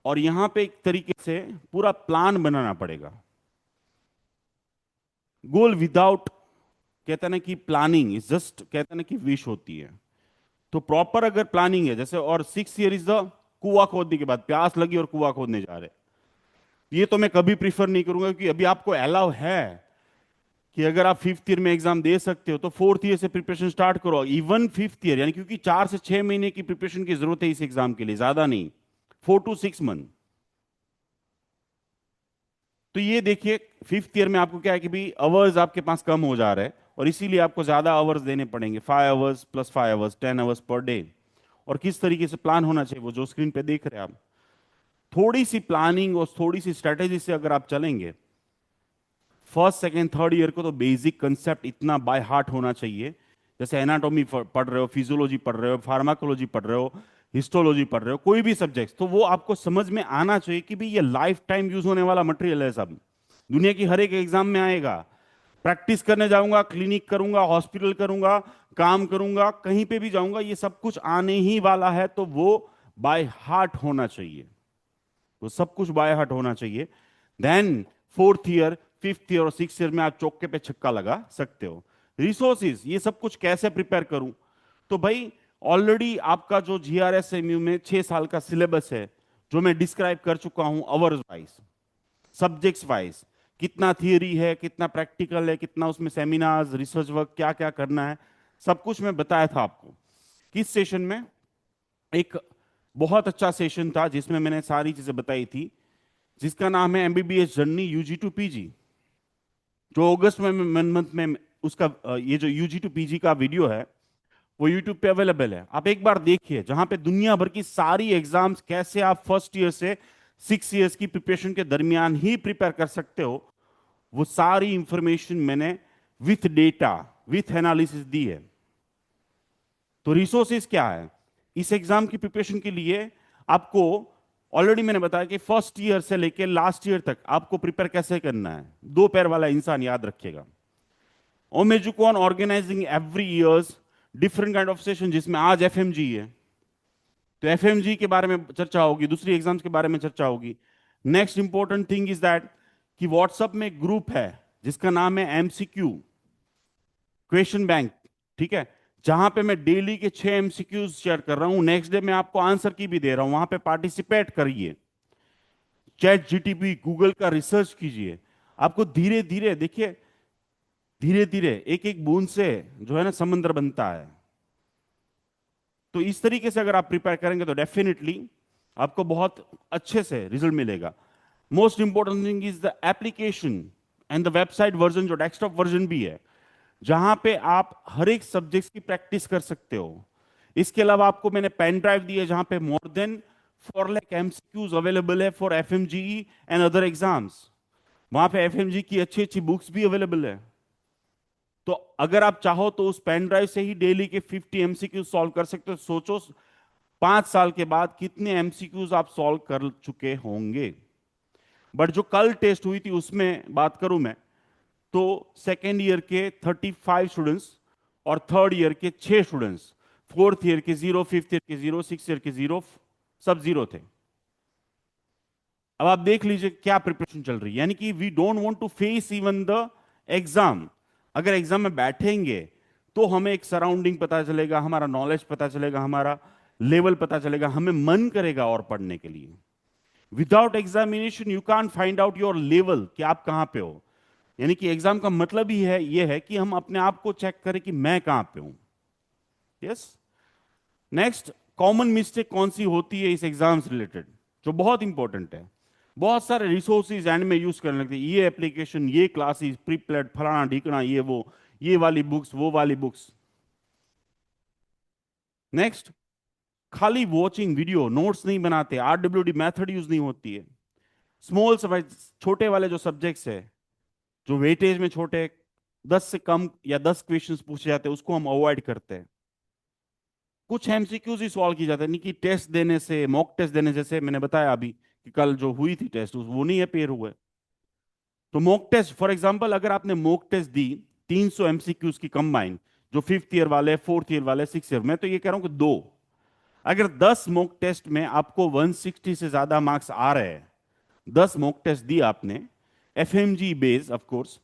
और यहां पे एक तरीके से पूरा प्लान बनाना पड़ेगा। गोल विदाउट, कहते हैं ना कि प्लानिंग इज जस्ट, कहते हैं ना कि विश होती है। तो प्रॉपर अगर प्लानिंग है, जैसे, और 6 ईयर इज द कुआं खोदने के बाद, प्यास लगी और कुआं खोदने जा रहे, ये तो मैं कभी प्रीफर नहीं करूंगा, क्योंकि अभी आपको अलाउ है कि अगर आप फिफ्थ ईयर में एग्जाम दे सकते हो तो फोर्थ ईयर से प्रिपरेशन स्टार्ट करो, इवन फिफ्थ ईयर, यानी क्योंकि 4 से 6 महीने की प्रिपरेशन की जरूरत है इस एग्जाम के लिए, ज्यादा नहीं, 4 to 6 मंथ। तो ये देखिए, फिफ्थ ईयर में आपको क्या है कि भी आवर्स आपके पास कम हो जा रहे हैं, और इसीलिए आपको ज्यादा आवर्स देने पड़ेंगे, 5 hours plus 5 hours, 10 hours per day. और किस तरीके से प्लान होना चाहिए, वो जो स्क्रीन पे देख रहे हैं आप, थोड़ी सी प्लानिंग और थोड़ी सी स्ट्रेटेजी से अगर आप चलेंगे, फर्स्ट, सेकंड, थर्ड ईयर को तो बेसिक कंसेप्ट इतना बाय हार्ट होना चाहिए। जैसे एनाटॉमी पढ़ रहे हो, फिजियोलॉजी पढ़ रहे हो, फार्माकोलॉजी पढ़ रहे हो, हिस्टोलॉजी पढ़ रहे हो, कोई भी सब्जेक्ट, तो वो आपको समझ में आना चाहिए कि भाई ये लाइफ टाइम यूज होने वाला मटेरियल है, सब दुनिया की हर एक एग्जाम में आएगा। प्रैक्टिस करने जाऊंगा, क्लिनिक करूंगा, हॉस्पिटल करूंगा, काम करूंगा, कहीं पे भी जाऊंगा, ये सब कुछ आने ही वाला है, तो वो बाय हार्ट होना चाहिए, वो सब कुछ बाय हार्ट होना चाहिए। Then fourth year, fifth year और सिक्स ईयर में आप चौके पे छक्का लगा सकते हो। रिसोर्सेज, ये सब कुछ कैसे प्रिपेयर करूं, तो भाई ऑलरेडी आपका जो जीआरएसएमयू में 6 साल का सिलेबस है, जो मैं डिस्क्राइब कर चुका हूं अवर्स वाइज, सब्जेक्ट्स वाइज, कितना थियरी है, कितना प्रैक्टिकल है, कितना उसमें सेमिनार्स, रिसर्च वर्क, क्या क्या करना है, सब कुछ मैं बताया था आपको। किस सेशन में? एक बहुत अच्छा सेशन था जिसमें मैंने सारी चीजें बताई थी, जिसका नाम है MBBS journey UG to PG, जो अगस्त में मंथ में उसका ये जो यूजी टू पीजी का वीडियो है वो यूट्यूब पे अवेलेबल है। आप एक बार देखिए, जहां पे दुनिया भर की सारी एग्जाम्स कैसे आप फर्स्ट ईयर से 6 इयर्स की प्रिपरेशन के दरमियान ही प्रिपेयर कर सकते हो, वो सारी इंफॉर्मेशन मैंने विथ डेटा, विथ एनालिसिस दी है। तो रिसोर्सेज क्या है इस एग्जाम की प्रिपरेशन के लिए? आपको ऑलरेडी मैंने बताया कि फर्स्ट ईयर से लेकर लास्ट ईयर तक आपको प्रिपेयर कैसे करना है। दो पैर वाला इंसान याद रखिएगा। Omejucon organising every years different kind of session, जिसमें आज एफएमजी है, तो एफएमजी के बारे में चर्चा होगी, दूसरी एग्जाम्स के बारे में चर्चा होगी। Next important thing is that कि व्हाट्सएप में एक ग्रुप है जिसका नाम है एमसीक्यू क्वेश्चन बैंक, ठीक है, जहां पे मैं डेली के 6 एमसीक्यूज शेयर कर रहा हूं, नेक्स्ट डे मैं आपको आंसर की भी दे रहा हूं, वहां पे पार्टिसिपेट करिए। चैट जीटीपी, गूगल का रिसर्च कीजिए। आपको धीरे धीरे देखिए, धीरे धीरे एक एक बूंद से जो है ना समंदर बनता है। तो इस तरीके से अगर आप प्रिपेयर करेंगे तो डेफिनेटली आपको बहुत अच्छे से रिजल्ट मिलेगा। Most important thing is the application and the website version, जो डेस्कटॉप वर्जन भी है, जहां पे आप हर एक सब्जेक्ट की प्रैक्टिस कर सकते हो। इसके अलावा आपको मैंने पेन ड्राइव दी है जहां पे more than 4 lakh MCQs available है for FMGE and other exams. वहां पे एफएमजी की अच्छी अच्छी बुक्स भी अवेलेबल है। तो अगर आप चाहो तो उस पेन ड्राइव से ही डेली के 50 एमसीक्यूज सॉल्व कर सकते हो। सोचो 5 साल के बाद कितने एमसीक्यूज आप सॉल्व कर चुके होंगे। बट जो कल टेस्ट हुई थी उसमें बात करूं मैं, तो सेकेंड ईयर के 35 स्टूडेंट्स और थर्ड ईयर के 6 स्टूडेंट्स, फोर्थ ईयर के 0, फिफ्थ ईयर के 0, सिक्स ईयर के 0, सब 0 थे। अब आप देख लीजिए क्या प्रिपरेशन चल रही है, यानी कि we don't want to face even the exam. अगर एग्जाम में बैठेंगे तो हमें एक सराउंडिंग पता चलेगा, हमारा नॉलेज पता चलेगा, हमारा लेवल पता चलेगा, हमें मन करेगा और पढ़ने के लिए। Without examination you can't find out your level कि आप कहां पे हो। यानी कि एग्जाम का मतलब ही है ये है कि हम अपने आप को चेक करें कि मैं कहां पे हूं। यस। नेक्स्ट, कॉमन मिस्टेक कौन सी होती है इस एग्जाम से रिलेटेड, जो बहुत इंपॉर्टेंट है? बहुत सारे रिसोर्सेज एंड में यूज करने लगते हैं, ये एप्लीकेशन, ये क्लासेस, प्रीप्लेड, फलाना ढिकना, ये वाली बुक्स, वो वाली बुक्स। नेक्स्ट, खाली वॉचिंग वीडियो, नोट्स नहीं बनाते, आरडब्ल्यूडी मेथड यूज नहीं होती है। स्मॉल, छोटे वाले जो सब्जेक्ट्स है, जो वेटेज में छोटे, 10 से कम या 10 क्वेश्चंस पूछे जाते हैं, उसको हम अवॉइड करते हैं। कुछ एमसीक्यूज ही सॉल्व की जाते हैं, नहीं कि टेस्ट देने से, मॉक टेस्ट देने, जैसे मैंने बताया अभी कि कल जो हुई थी टेस्ट, वो नहीं अपेयर हुए। तो मॉक टेस्ट, फॉर एग्जांपल, अगर आपने मॉक टेस्ट दी 300 एमसीक्यूज की कंबाइन, जो फिफ्थ ईयर वाले, फोर्थ ईयर वाले, सिक्स ईयर, मैं तो ये कह रहा हूं कि दो, अगर 10 मॉक टेस्ट में आपको 160 से ज्यादा मार्क्स आ रहे हैं, 10 मॉक टेस्ट दी आपने, एफएमजी बेस ऑफ कोर्स।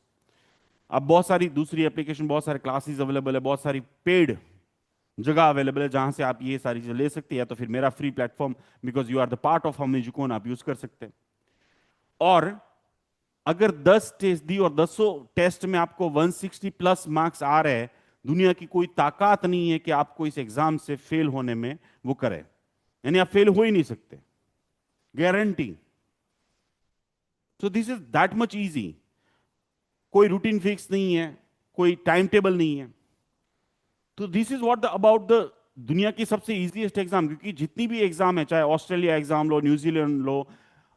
अब बहुत सारी दूसरी एप्लीकेशन, बहुत सारे क्लासेस अवेलेबल है, बहुत सारी पेड जगह अवेलेबल है जहां से आप ये सारी चीजें ले सकते हैं, या तो फिर मेरा free platform, because you are the part of हम एजुकोन, आप यूज कर सकते हैं। और अगर 10 टेस्ट दी और 10 टेस्ट में आपको 160 प्लस मार्क्स आ रहे हैं, दुनिया की कोई ताकत नहीं है कि आपको इस एग्जाम से फेल होने में वो करे, यानी आप फेल हो ही नहीं सकते, guarantee. So this is that much easy. कोई रूटीन फिक्स नहीं है, कोई टाइम टेबल नहीं है। तो this is what about the दुनिया की सबसे इजीएस्ट एग्जाम, क्योंकि जितनी भी एग्जाम है, चाहे ऑस्ट्रेलिया एग्जाम लो, न्यूजीलैंड लो,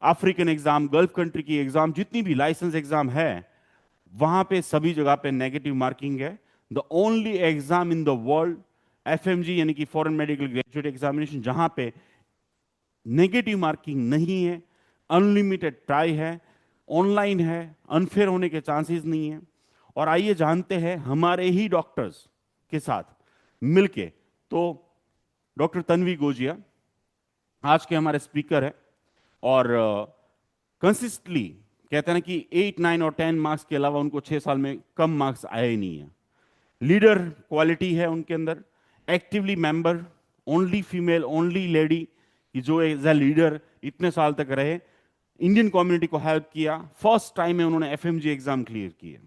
अफ्रीकन एग्जाम, गल्फ कंट्री की एग्जाम, जितनी भी लाइसेंस एग्जाम है, वहां पे सभी जगह पे नेगेटिव मार्किंग है। The only exam in the world, FMG यानी कि फॉरेन मेडिकल ग्रेजुएट एग्जामिनेशन, जहां पे नेगेटिव मार्किंग नहीं है, अनलिमिटेड ट्राई है, ऑनलाइन है, अनफेयर होने के चांसेस नहीं है। और आइए जानते हैं हमारे ही डॉक्टर्स के साथ मिलके। तो डॉक्टर तन्वी गोजिया आज के हमारे स्पीकर है, और कंसिस्टली कहते हैं ना कि 8, 9 और 10 मार्क्स के अलावा उनको 6 साल में कम मार्क्स आए ही नहीं है। लीडर क्वालिटी है उनके अंदर, actively member, only female, only lady कि जो एज ए लीडर इतने साल तक रहे। इंडियन कम्युनिटी को हेल्प किया। फर्स्ट टाइम में उन्होंने एफएमजी एग्जाम क्लियर किए,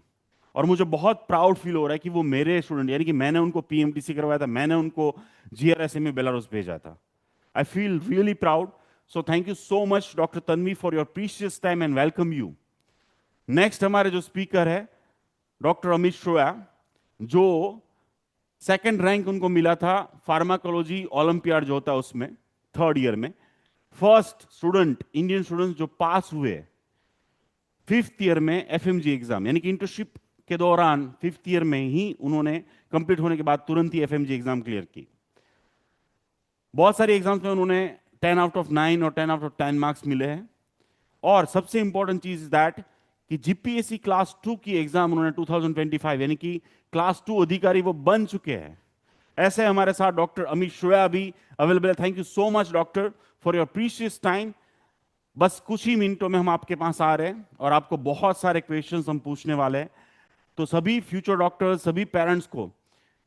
और मुझे बहुत प्राउड फील हो रहा है कि वो मेरे स्टूडेंट, यानी कि मैंने उनको पीएमटीसी करवाया था, मैंने उनको जीआरएसए में बेलारूस भेजा था। I feel really proud. So thank you so much doctor Tanvi for your precious time and welcome you. Next हमारे जो स्पीकर है डॉक्टर अमित श्रोया, जो सेकंड रैंक उनको मिला था फार्माकोलॉजी ओलंपियाड जो होता है उसमें, थर्ड ईयर में। फर्स्ट स्टूडेंट, इंडियन स्टूडेंट्स जो पास हुए फिफ्थ ईयर में एफएमजी एग्जाम, यानी कि इंटर्नशिप के दौरान फिफ्थ ईयर में ही उन्होंने कंप्लीट होने के बाद तुरंत ही एफएमजी एग्जाम क्लियर की। बहुत सारे एग्जाम्स में उन्होंने 10 आउट ऑफ 9 और 10 आउट ऑफ 10 मार्क्स मिले हैं। और सबसे इंपॉर्टेंट चीज दैट कि जीपीएससी क्लास 2 की एग्जाम उन्होंने 2025, यानी कि क्लास 2 अधिकारी वो बन चुके हैं। ऐसे हमारे साथ डॉक्टर अमित श्रोया भी अवेलेबल है। Thank you so much doctor for your precious time. बस कुछ ही मिनटों में हम आपके पास आ रहे हैं और आपको बहुत सारे क्वेश्चंस हम पूछने वाले हैं। तो सभी फ्यूचर डॉक्टर्स, सभी पेरेंट्स को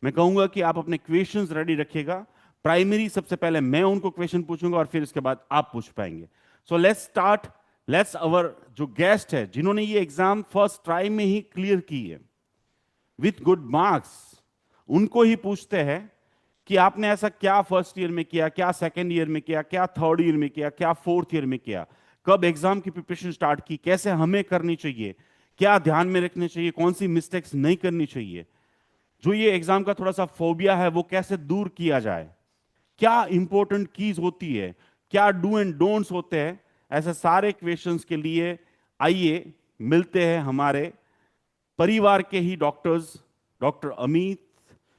मैं कहूंगा कि आप अपने क्वेश्चंस रेडी रखिएगा। प्राइमरी सबसे पहले मैं उनको क्वेश्चन पूछूंगा और फिर इसके बाद आप पूछ पाएंगे। So let's start. लेट्स अवर जो गेस्ट है जिन्होंने ये एग्जाम फर्स्ट ट्राई में ही क्लियर की है विथ गुड मार्क्स, उनको ही पूछते हैं कि आपने ऐसा क्या फर्स्ट ईयर में किया, क्या सेकेंड ईयर में किया, क्या थर्ड ईयर में किया, क्या फोर्थ ईयर में किया, कब एग्जाम की प्रिपरेशन स्टार्ट की, कैसे हमें करनी चाहिए, क्या ध्यान में रखने चाहिए, कौन सी मिस्टेक्स नहीं करनी चाहिए, जो ये एग्जाम का थोड़ा सा फोबिया है वो कैसे दूर किया जाए, क्या इंपॉर्टेंट कीज होती है, क्या डू एंड डोंट्स होते हैं। ऐसे सारे क्वेश्चंस के लिए आइए मिलते हैं हमारे परिवार के ही doctors, doctor Amit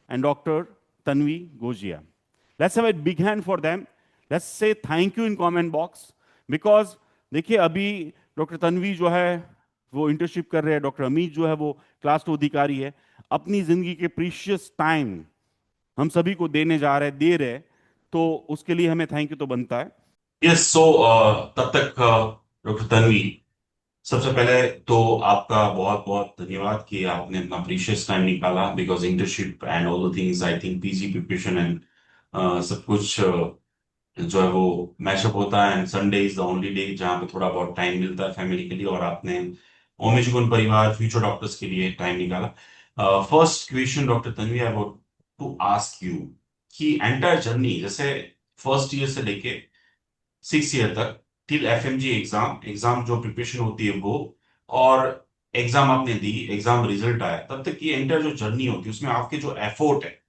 and doctor Tanvi Gojiya. Let's have a big hand for them. Let's say thank you in comment box, because देखिए अभी डॉक्टर तन्वी जो है वो इंटर्नशिप कर रहे हैं, डॉक्टर अमित जो है वो क्लास 2 अधिकारी है। अपनी जिंदगी के प्रीशियस टाइम हम सभी को देने जा रहे हैं, दे रहे हैं, तो उसके लिए हमें थैंक यू तो बनता है। यस, सो तब तक डॉक्टर तन्वी, सबसे पहले तो आपका बहुत बहुत धन्यवाद कि आपने अपना प्रीशियस टाइम निकाला, because internship and all the things, I think PG preparation and सब कुछ जो है वो मैशअप होता है, and Sunday is the only day जहाँ पे थोड़ा बहुत टाइम मिलता है फैमिली के लिए, और आपने ओमेचुकुन परिवार फ्यूचर डॉक्टर्स के लिए टाइम निकाला। First question doctor Tanvi, I want to ask you कि एंटायर जर्नी, जैसे फर्स्ट ईयर से लेके सिक्स ईयर तक टिल एफएमजी एग्जाम, एग्जाम जो प्रिपरेशन होती है वो, और एग्जाम आपने दी, एग्जाम रिजल्ट आया, तब तक की एंटायर जो जर्नी होती है उसमें आपके जो एफोर्ट है,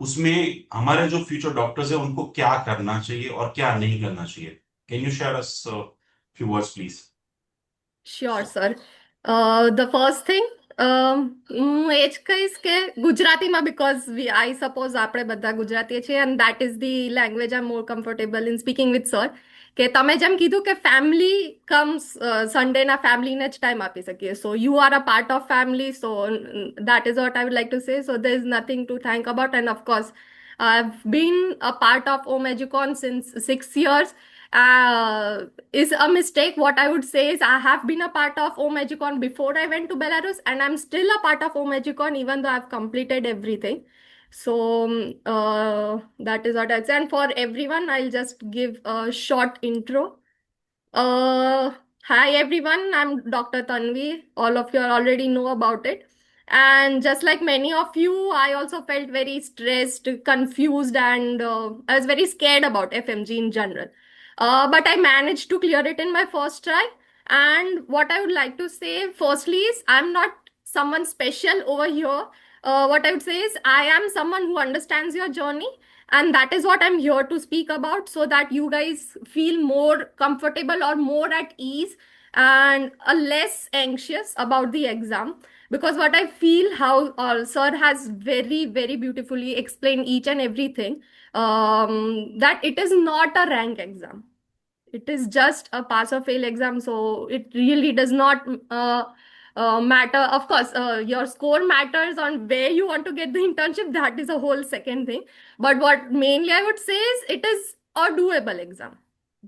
उसमें हमारे जो फ्यूचर डॉक्टर्स है उनको क्या करना चाहिए और क्या नहीं करना चाहिए। Can you share us few words please? Sure, sir. The first thing, હું એ જ કહીશ કે ગુજરાતીમાં, because I suppose આપણે બધા ગુજરાતીએ છીએ, and that is the language I'm more comfortable in speaking with, sir. કે તમે જેમ કીધું કે ફેમિલી કમ્સ, સન્ડેના ફેમિલીને જ ટાઈમ આપી શકીએ. So you are a part of family, so that is what I would like to say. So there is nothing to thank about, and of course, I've been a part of Omegicon since 6 years. Is a mistake. What I would say is I have been a part of Omegicon before I went to Belarus, and I'm still a part of Omegicon even though I've completed everything. So that is what I'd say. And for everyone, I'll just give a short intro. Uh, Hi everyone, I'm Dr. Tanvi. All of you already know about it. And just like many of you, I also felt very stressed, confused, and I was very scared about FMG in general. But I managed to clear it in my first try. And what I would like to say, firstly, is I'm not someone special over here. What I would say is I am someone who understands your journey, and that is what I'm here to speak about, so that you guys feel more comfortable or more at ease and less anxious about the exam. Because what I feel, how sir has very very beautifully explained each and everything, that it is not a rank exam, it is just a pass or fail exam. So it really does not matter. Of course, your score matters on where you want to get the internship. That is a whole second thing. But what mainly I would say is it is a doable exam.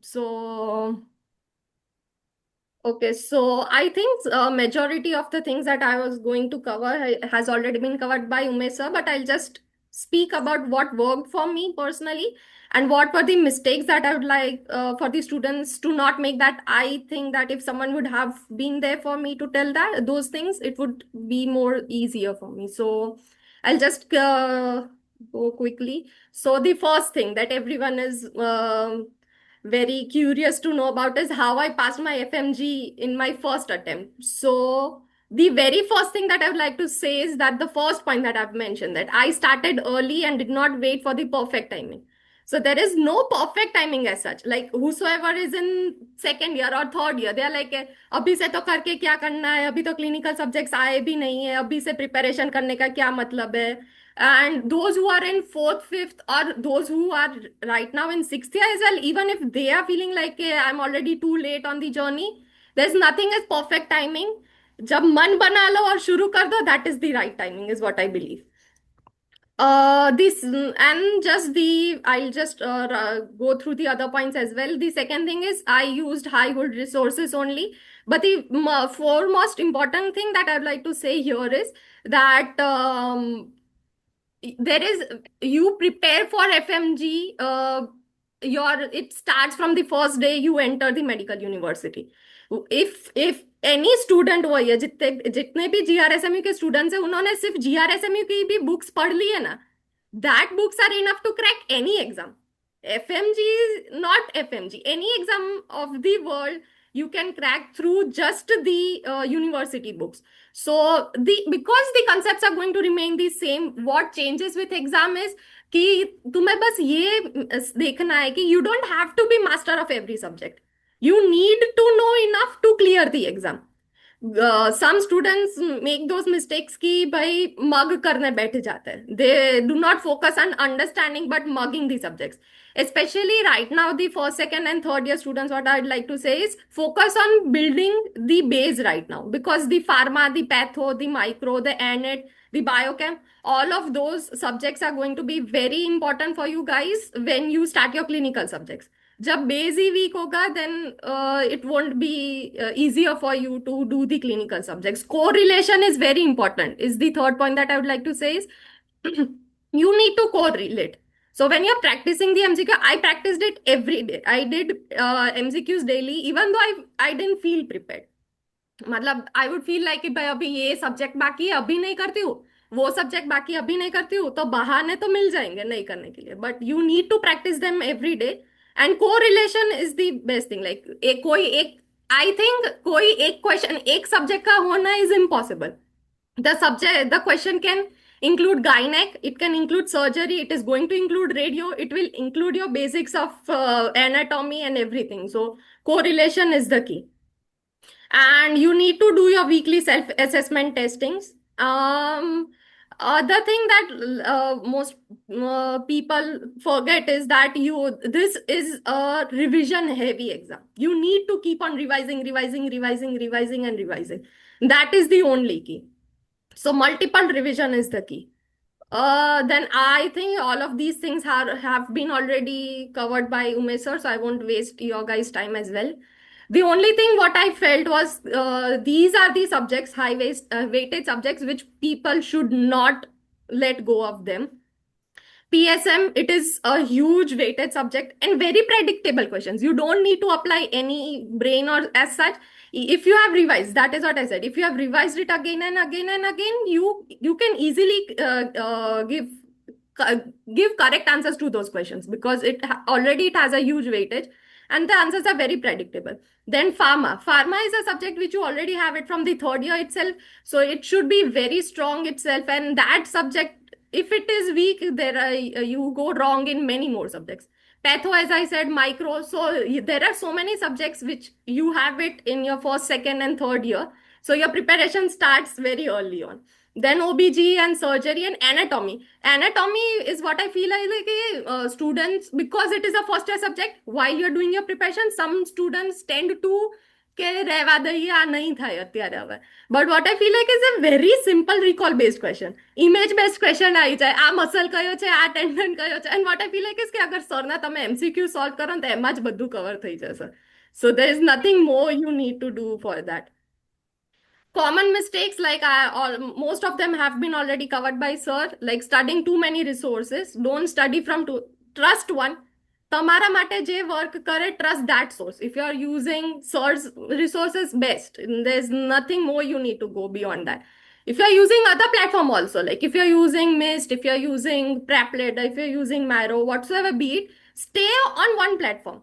So okay, so I think majority of the things that I was going to cover has already been covered by Umesh sir, but I'll just speak about what worked for me personally and what were the mistakes that I would like for the students to not make. That I think that if someone would have been there for me to tell that those things, it would be more easier for me. So I'll just go quickly. So the first thing that everyone is very curious to know about is how I passed my FMG in my first attempt. So the very first thing that I would like to say is that the first point that I've mentioned, that I started early and did not wait for the perfect timing. So there is no perfect timing as such. Like whosoever is in second year or third year, they are like, अभी से तो करके क्या करना है, अभी तो clinical subjects आए भी नहीं है, अभी से preparation करने का क्या मतलब है. And those who are in fourth, fifth, or those who are right now in sixth year as well, even if they are feeling like I'm already too late on the journey, there's nothing as perfect timing. जब मन बना लो और शुरू कर दो, that is the right timing, is what I believe. This and just the I'll just go through the other points as well. The second thing is I used high hold resources only. But the foremost important thing that I'd like to say here is that there is, you prepare for FMG. Your it starts from the first day you enter the medical university. If any student हुआ है, जितने जितने भी GRSMU के स्टूडेंट्स हैं, उन्होंने सिर्फ GRSMU की भी बुक्स पढ़ ली है ना, that books are enough to crack any exam. FMG is not FMG. Any exam of the world you can crack through just the university books. So the because the concepts are going to remain the same, what changes with exam is कि तुम्हें बस ये देखना है कि you don't have to be master of every subject. You need to know enough to clear the exam. Some students make those mistakes कि भाई mug करने बैठ जाते हैं. They do not focus on understanding but mugging the subjects. Especially right now, the first, second, and third year students, what I'd like to say is focus on building the base right now, because the pharma, the patho, the micro, the ANET, the biochem, all of those subjects are going to be very important for you guys when you start your clinical subjects. जब बेस ही वीक होगा, then it won't be easier for you to do the clinical subjects. Correlation is very important, is the third point that I would like to say is you need to correlate. So when you're practicing the MCQ, I practiced it every day. I did MCQs daily, even though I didn't feel prepared. मतलब आई वुड फील लाइक कि भाई अभी ये सब्जेक्ट बाकी है, अभी नहीं करती हूँ, वो सब्जेक्ट बाकी है, अभी नहीं करती हूँ, तो बहाने तो मिल जाएंगे नहीं करने के लिए, but you need to practise them every day. And को relation is the best thing. Like एक कोई एक आई थिंक कोई एक क्वेश्चन एक सब्जेक्ट का होना is impossible. The question can include gynec, it can include surgery, it is going to include radio, it will include your basics of anatomy and everything. So correlation is the key. And you need to do your weekly self assessment testings. Other thing that most people forget is that this is a revision heavy exam. You need to keep on revising, and revising. That is the only key. So multiple revision is the key. Then I think all of these things have been already covered by Umesh sir, so I won't waste your guys' time as well. The only thing what I felt was these are the subjects, weighted subjects, which people should not let go of them. PSM, it is a huge weighted subject and very predictable questions. You don't need to apply any brain or as such. If you have revised, that is what I said. If you have revised it again and again and again, you can easily give correct answers to those questions, because already it has a huge weightage and the answers are very predictable. Then pharma is a subject which you already have it from the third year itself, so it should be very strong itself. And that subject, if it is weak, there are, you go wrong in many more subjects. Patho, as I said, micro. So there are so many subjects which you have it in your first, second, and third year. So your preparation starts very early on. Then OBG and surgery and anatomy. Anatomy is what I feel like students, because it is a first year subject, while you're doing your preparation, some students tend to કે રહેવા દઈએ, આ નહીં થાય અત્યારે હવે. But what I feel like is a very simple recall based question. Image based question આવી જાય, આ મસલ કયો છે, આ ટેન્ડન કયો છે. And what I feel like is કે અગર સરના તમે MCQ સોલ્વ કરો ને તો એમાં જ બધું કવર થઈ જશે. સો there is nothing more you need to do for that. common mistakes, like most of them have been already covered by sir, like studying too many resources. Don't study from two. Trust one. તમારા માટે જે વર્ક કરે, trust that source. If you are using source resources, best. There's nothing more you need to go beyond that. If you're using other platform also, like if you're using Mist, if you're using Preplet, if you're using Miro, whatsoever be it, stay on one platform.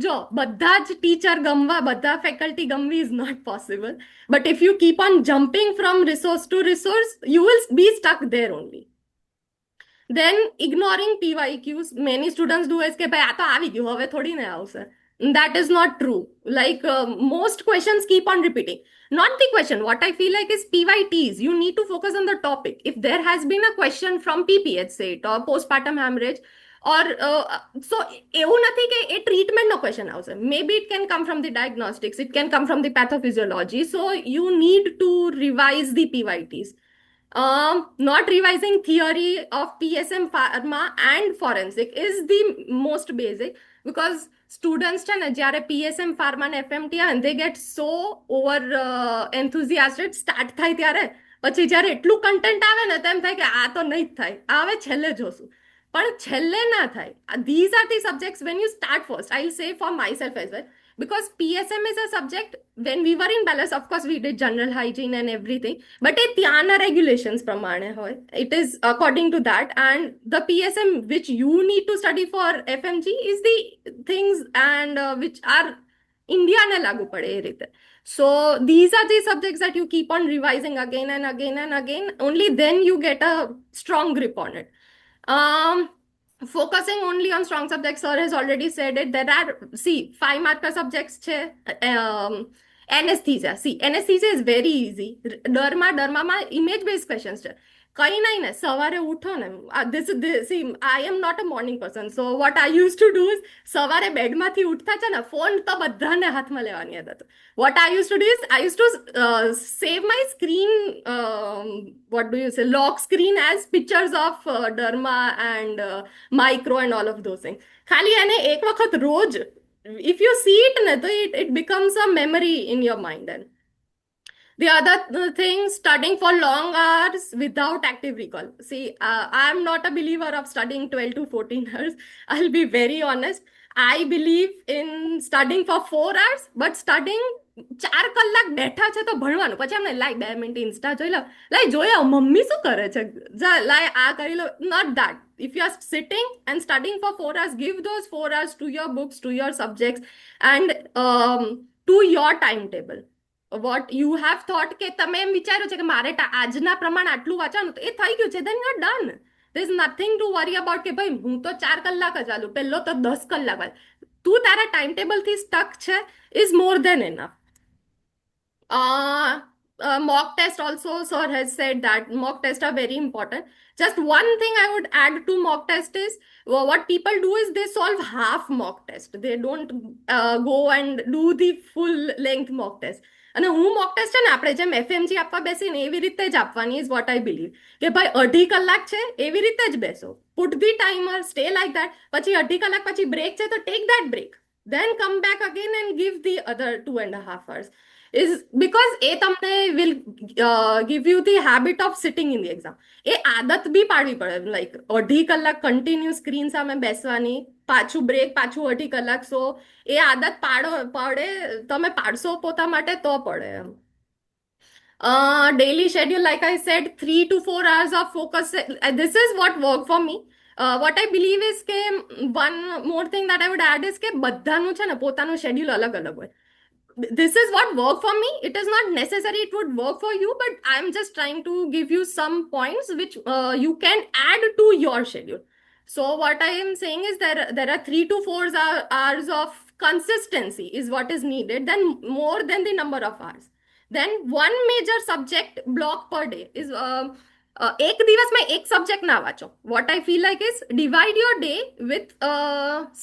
જો બધા જ ટીચર ગમવા, બધા faculty ગમવી is not possible. But if you keep on jumping from resource to resource, you will be stuck there only. Then ignoring PYQs, many students do is કે ભાઈ આ તો આવી ગયું, હવે થોડી ને આવશે. That is not true. Like most questions keep on repeating. Not the question. What I feel like is PYTs. You need to focus on the topic. If there has been a question from PPH, say it, or postpartum hemorrhage, or so એવું નથી કે એ ટ્રીટમેન્ટનો ક્વેશ્ચન આવશે. Maybe it can come from the diagnostics, it can come from the pathophysiology. So you need to revise the PYTs. Not revising theory of PSM pharma and forensic is the most basic, because students છે ને જ્યારે PSM pharma અને FMT આવે ને, they get so over enthusiastic start થાય ત્યારે, પછી જ્યારે એટલું કન્ટેન્ટ આવે ને તો એમ થાય કે આ તો નહીં જ થાય, આવે છેલ્લે જોશું. પણ છેલ્લે ના થાય. These are the subjects when you start first. I'll say for myself as well, because PSM is a subject. When we were in Dallas, of course we did general hygiene and everything, but એ ત્યાંના regulations પ્રમાણે હોય. It is according to that, and the PSM which you need to study for FMG is the things and which are India ને લાગુ પડે એ રીતે. So these are the subjects that you keep on revising again and again and again. Only then you get a strong grip on it. Focusing only on strong subjects, sir has already said it. There are, see, 5 marker subjects છે. Anesthesia, see, anesthesia is very easy. ડરમાં image based questions છે. કઈ નહીં ને, સવારે ઉઠો ને, see, I am not a morning person, so what I used to do is સવારે બેડમાંથી ઉઠતા છે ને, ફોન તો બધાને હાથમાં લેવાની આદત. What I used to do is I used to save my screen, what do you say, lock screen as pictures of derma and micro and all of those things. ખાલી એને એક વખત રોજ, if you see it, it becomes a memory in your mind. And the other thing, studying for long hours without active recall. See, I'm not a believer of studying 12 to 14 hours. I'll be very honest. I believe in studying for 4 hours, but studying 4 કલાક બેઠા છે તો ભણવાનું, પછી એમને લાઈ 2 મિનિટ ઇન્સ્ટા જોઈ લો, લાઈ જોયા મમ્મી શું કરે છે, લાઈ આ કરી લો. Not that. If you are sitting and studying for 4 hours, give those 4 hours to your books, to your subjects, and to your timetable. What you have thought કે તમે એમ વિચાર્યું છે કે મારે આજના પ્રમાણે આટલું વાંચવાનું, તો એ થઈ ગયું છે, then you're done. There's nothing to worry about કે ભાઈ હું તો 4 કલાક જ આલું, પહેલો તો 10 કલાક વાંચ. તું તારા ટાઈમ ટેબલથી સ્ટક છે is more than enough. Mock test also, sir has said that mock tests are very important. Just one thing I would add to mock test is, what people do is they solve half mock test. They don't go and do the full length mock test. અને હું મોક ટેસ્ટ છે ને, આપણે જેમ એફએમજી આપવા બેસીને એવી રીતે જ આપવાની ઇઝ વોટ આઈ બિલીવ. કે ભાઈ 2.5 કલાક છે, એવી રીતે જ બેસો. Put the timer, stay like that. પછી 2.5 કલાક પછી બ્રેક છે તો take that break. Then come back again and give the other 2.5 hours. Is because એ તમને will give you the habit of sitting in the exam. એ આદત બી પાડવી પડે. લાઈક 2.5 કલાક કન્ટિન્યુ સ્ક્રીન સામે બેસવાની, પાછું બ્રેક, પાછું 2.5 કલાક. સો એ આદત પડે, તમે પાડશો પોતા માટે તો પડે એમ. Daily schedule, like I said, 3 to 4 hours of focus. This is what worked for me. What I believe is કે one more thing that I would add is કે બધાનું છે ને પોતાનું શેડ્યુલ અલગ અલગ હોય. This is what worked for me. It is not necessary it would work for you, but I'm just trying to give you some points which you can add to your schedule. So what I am saying is there are 3 to 4 hours of consistency is what is needed, then more than the number of hours. Then one major subject block per day is એક દિવસમાં એક સબ્જેક્ટ ના વાંચો. What I feel like is divide your day with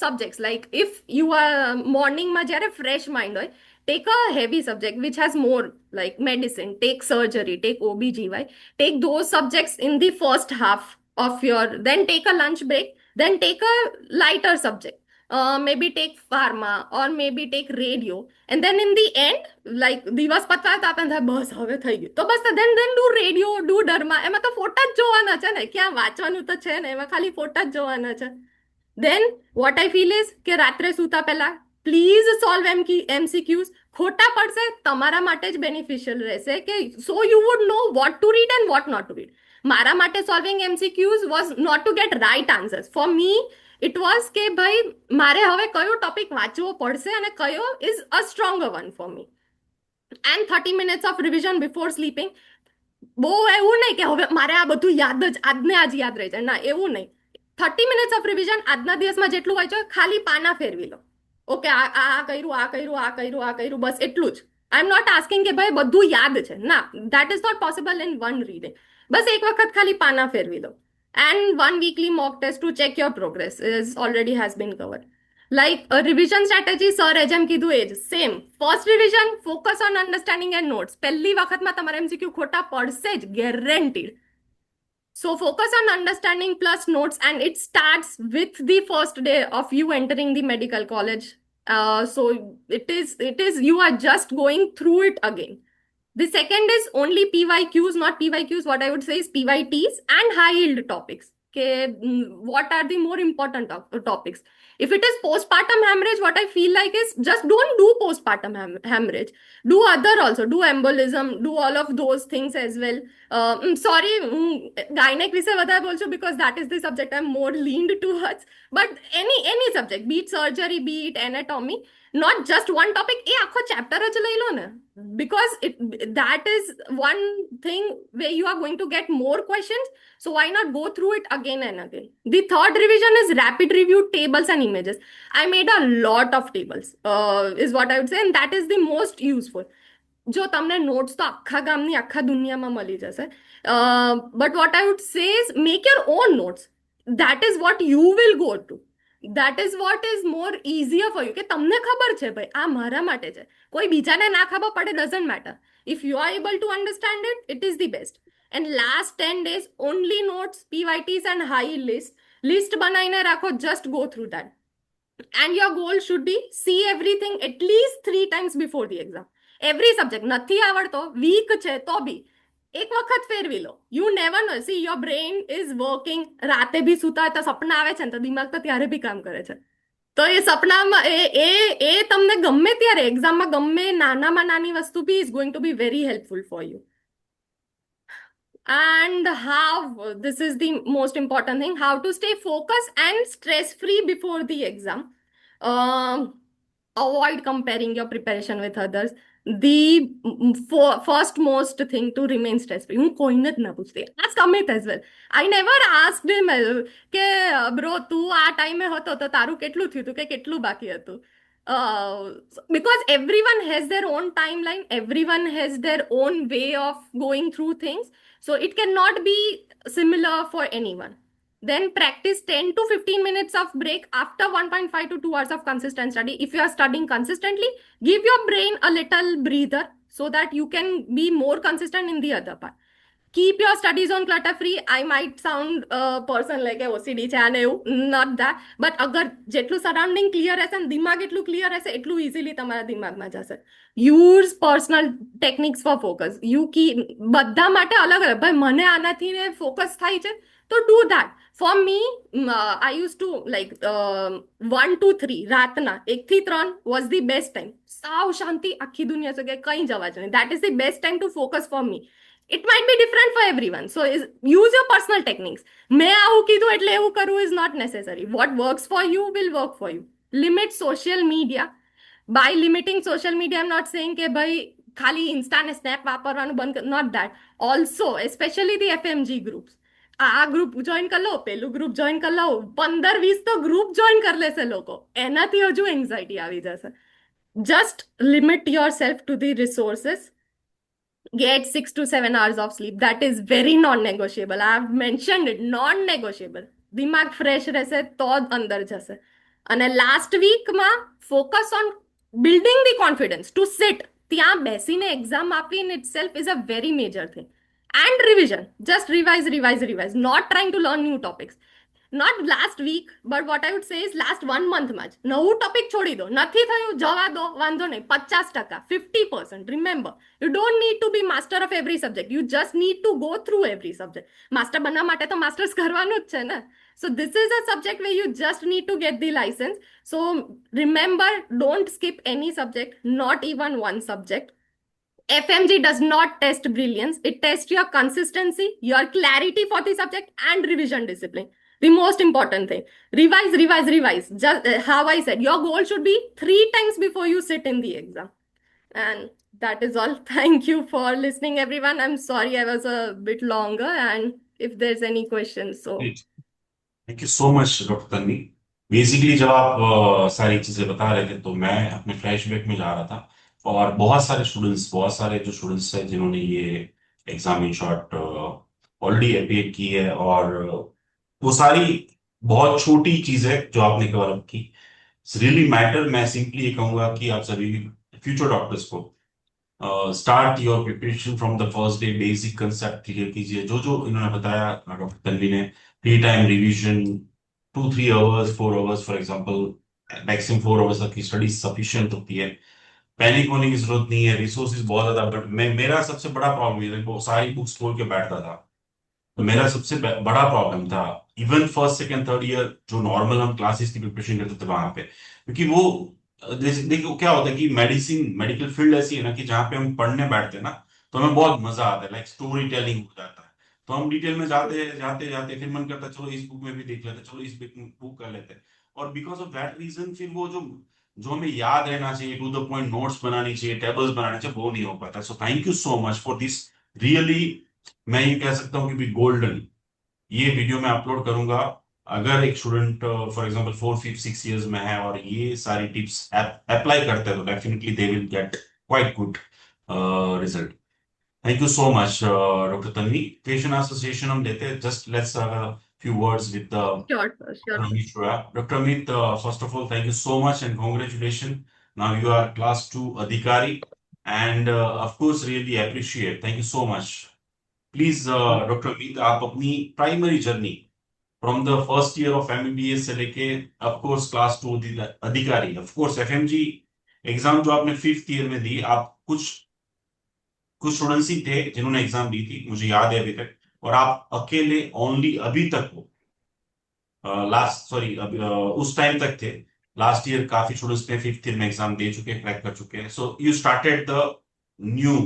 subjects. Like if you are morningમાં જ્યારે fresh mind હોય, take a heavy subject which has more, like medicine, take surgery, take OBGY, take those subjects in the first half of your, then take a lunch break, then take a lighter subject. maybe take pharma or maybe take radio, and then in the end, like દિવસ પતવા તો આપણને થાય બસ હવે થઈ ગયું તો બસ then do radio, do derma. એમાં તો ફોટા જ જોવાના છે ને, ક્યાં વાંચવાનું તો છે ને, એમાં ખાલી ફોટા જ જોવાના છે. Then what I feel is કે રાત્રે સૂતા પહેલા પ્લીઝ સોલ્વ MCQs. ખોટા પડશે તમારા માટે જ બેનિફિશિયલ રહેશે કે so you would know what to read and what not to read. મારા માટે solving MCQs was not to get right answers. For me it was કે ભાઈ મારે હવે કયો ટોપિક વાંચવો પડશે અને કયો is a stronger one for me. And 30 minutes of revision before sleeping. બહુ એવું નહીં કે હવે મારે આ બધું યાદ જ આજને આજ યાદ રહી જાય, ના એવું નહીં. 30 minutes ઓફ રિવિઝન આજના દિવસમાં જેટલું હોય છે ખાલી પાના ફેરવી લો. ઓકે, આ કર્યું, આ કર્યું, આ કર્યું, આ કર્યું, બસ એટલું જ. આઈ એમ નોટ આસ્કિંગ કે ભાઈ બધું યાદ છે, ના, that is not possible in one reading. બસ એક વખત ખાલી પાના ફેરવી લો. And 1 weekly mock test to check your progress is already has been covered. Like a revision strategy, sir જેમ કીધું એ જ same. First revision focus on understanding and notes. પહેલી વખતમાં તમારા MCQ ખોટા પડશે જ, guaranteed. So focus on understanding plus notes, and it starts with the first day of you entering the medical college. So it is you are just going through it again. The second is only PYQs, not PYQs. What I would say is PYTs and high yield topics. Okay, what are the more important topics? If it is postpartum hemorrhage, what I feel like is just don't do postpartum hemorrhage. Do other also. Do embolism. Do all of those things as well. Sorry, gynec વિશે વધારે બોલશું because that is the subject I'm more leaned towards. But any subject, be it surgery, be it anatomy, not just one topic. એ આખો chapter જ લઈ લો ને, because that is one thing where you are going to get more questions. So why not go through it again and again? The third revision is rapid review tables and images. I made a lot of tables, is what I would say, and that is the most useful. જો તમને નોટ્સ તો આખા ગામની આખા દુનિયામાં મળી જશે, but what I would say is make your own notes. That is what you will go to. That is what is more easier for you કે તમને ખબર છે ભાઈ આ મારા માટે છે, કોઈ બીજાને ના ખબર પડે, doesn't matter. If you are able to understand it is the best. And last 10 days only notes, PYTs and high list બનાવીને રાખો. Just go through that. And your goal should be see everything at least 3 times before the exam. Every subject. નથી આવડતો, વીક છે તો બી એક વખત ફેરવી લો. You never know. See your brain is working. રાતે બી સુતા હોય તો સપના આવે છે ને, તો દિમાગ તો ત્યારે બી કામ કરે છે. તો એ સપનામાં એ તમને ગમે ત્યારે એક્ઝામમાં ગમે નાનામાં નાની વસ્તુ બી is going to be very helpful for you. And how, this is the most important thing, how to stay focused and stress free before the exam. Avoid comparing your preparation with others. The first most thing to remain stress free. હું કોઈને જ ના પૂછતી. Ask Amit as well. I never asked him કે બ્રો તું આ ટાઈમે હતો તો તારું કેટલું થયું હતું કે કેટલું બાકી હતું. Because everyone has their own timeline, everyone has their own way of going through things, so it cannot be similar for anyone. Then practice 10 to 15 minutes of break after 1.5 to 2 hours of consistent study. If you are studying consistently, give your brain a little breather so that you can be more consistent in the other part. Keep your study zone clutter free. I might sound person like OCD છે અને એવું, not that, but અગર જેટલું સરાઉન્ડિંગ ક્લિયર હશે ને દિમાગ એટલું ક્લિયર હશે એટલું ઇઝીલી તમારા દિમાગમાં જશે. Use personal techniques for focus. You કી બધા માટે અલગ અલગ. ભાઈ મને આનાથી ને ફોકસ થાય છે તો do that. For me I use to like 1 to 3 રાતના 1 થી 3 વોઝ ધી બેસ્ટ ટાઈમ. સાવ શાંતિ, આખી દુનિયા છે કે કંઈ જવા જોઈએ. That is the best time to focus for me. It might be different for everyone. So use your personal techniques. મેં આવું કીધું એટલે એવું કરવું is not necessary. What works for you will work for you. Limit social media. By limiting social media, I'm not saying કે ભાઈ ખાલી ઇન્સ્ટા ને સ્નેપ વાપરવાનું બંધ કર. Not that. Also, especially the FMG groups. આ ગ્રુપ જોઈન કરી લો, પેલું ગ્રુપ જોઈન કરી લો, 15-20 તો ગ્રુપ જોઈન કરી લેશે લોકો. એનાથી હજુ એન્ઝાઇટી આવી જશે. Just limit yourself to the resources. Get 6 to 7 hours of sleep. That is very non-negotiable. I have mentioned it. Non-negotiable. દિમાગ ફ્રેશ રહેશે તો જ અંદર જશે. અને લાસ્ટ વીકમાં focus on building the confidence to sit. ત્યાં બેસીને એક્ઝામ આપવી in itself is a very major thing. And revision. Just revise. Not trying to learn new topics. Not last week but what I would say is last 1 month માં જ નવું ટોપિક છોડી દો, નથી થયું જવા દો, વાંધો નહીં, 50%, 50%. Remember, you don't need to be master of every subject, you just need to go through every subject. Master બનવા માટે તો માસ્ટર્સ કરવાનું જ છે ને. So this is a subject way you just need to get the licence. So remember, don't skip any subject, not even one subject. FMG does not test brilliance. It tests your consistency, your clarity for the subject, and revision discipline. The most important thing. Revise, revise, revise. Just how I said, your goal should be 3 times before you sit in the exam. And that is all. Thank you for listening, everyone. I'm sorry I was a bit longer, and if there's any questions, so. Thank you so much doctor Tanvi. Basically जब आप सारी चीजें बता रहे थे तो मैं अपने फ्लैशबैक में जा रहा था, और बहुत सारे जो स्टूडेंट्स हैं जिन्होंने ये exam in short already appear की है, और वो सारी बहुत छोटी चीजें जो आपने कवर अप की रियली मैटर। मैं सिंपली ये कहूंगा कि आप सभी फ्यूचर डॉक्टर्स को start your preparation from the first day. Basic concept clear कीजिए, जो जो इन्होंने बताया डॉक्टर तन्वी ने। Free time revision 2-3 hours 4 hours for example, maximum 4 hours तक की स्टडी सफिशिएंट होती है। पैनिक होने की जरूरत नहीं है, रिसोर्सेज बहुत ज्यादा। बट मैं, मेरा सबसे बड़ा प्रॉब्लम ये था, वो सारी बुक्स खोल के बैठता था, तो मेरा सबसे बड़ा प्रॉब्लम था even first second third year जो नॉर्मल हम क्लासेस की प्रिपरेशन करते थे वहां पे। क्योंकि वो देखो क्या होता है कि मेडिकल फील्ड ऐसी है ना कि जहाँ पे हम पढ़ने बैठते हैं ना तो हमें बहुत मजा आता है, लाइक स्टोरी टेलिंग हो जाता है। तो हम डिटेल में जाते जाते जाते फिर मन करता है चलो इस बुक में भी देख लेते हैं, चलो इस बुक कर लेते हैं। और बिकॉज ऑफ दैट रीजन फिर वो जो जो हमें याद रहना चाहिए, टू द पॉइंट नोट्स बनानी चाहिए, टेबल्स बनाने चाहिए, वो नहीं हो पाता। So thank you so much for this really, मैं ये कह सकता हूँ कि भी गोल्डन। ये वीडियो मैं अपलोड करूंगा। अगर एक स्टूडेंट फॉर एग्जांपल 4-5-6 इयर्स में है और ये सारी टिप्स अप्लाई करते हैं तो definitely they will get quite good result. Thank you so much doctor Tanvi. Patient association हम लेते हैं, just let's few words with Sure, sir. Sure. Dr. Amit, first of all, thank you so much and congratulations. Now you are class 2 Adhikari, and of course, really appreciate. Thank you so much. Please, Dr. Amit, आप अपनी primary journey from the first year of MBBS से लेके ऑफ कोर्स क्लास 2 अधिकारी, ऑफ कोर्स एफएमजी एग्जाम जो आपने 5th ईयर में दी, आप कुछ कुछ स्टूडेंट्स ही थे जिन्होंने एग्जाम दी थी, मुझे याद है अभी तक, और आप अकेले ओनली अभी तक हो। लास्ट सॉरी उस टाइम तक थे। लास्ट ईयर काफी स्टूडेंट्स ने 5th ईयर में एग्जाम दे चुके हैं, क्रैक कर चुके हैं। So you started the new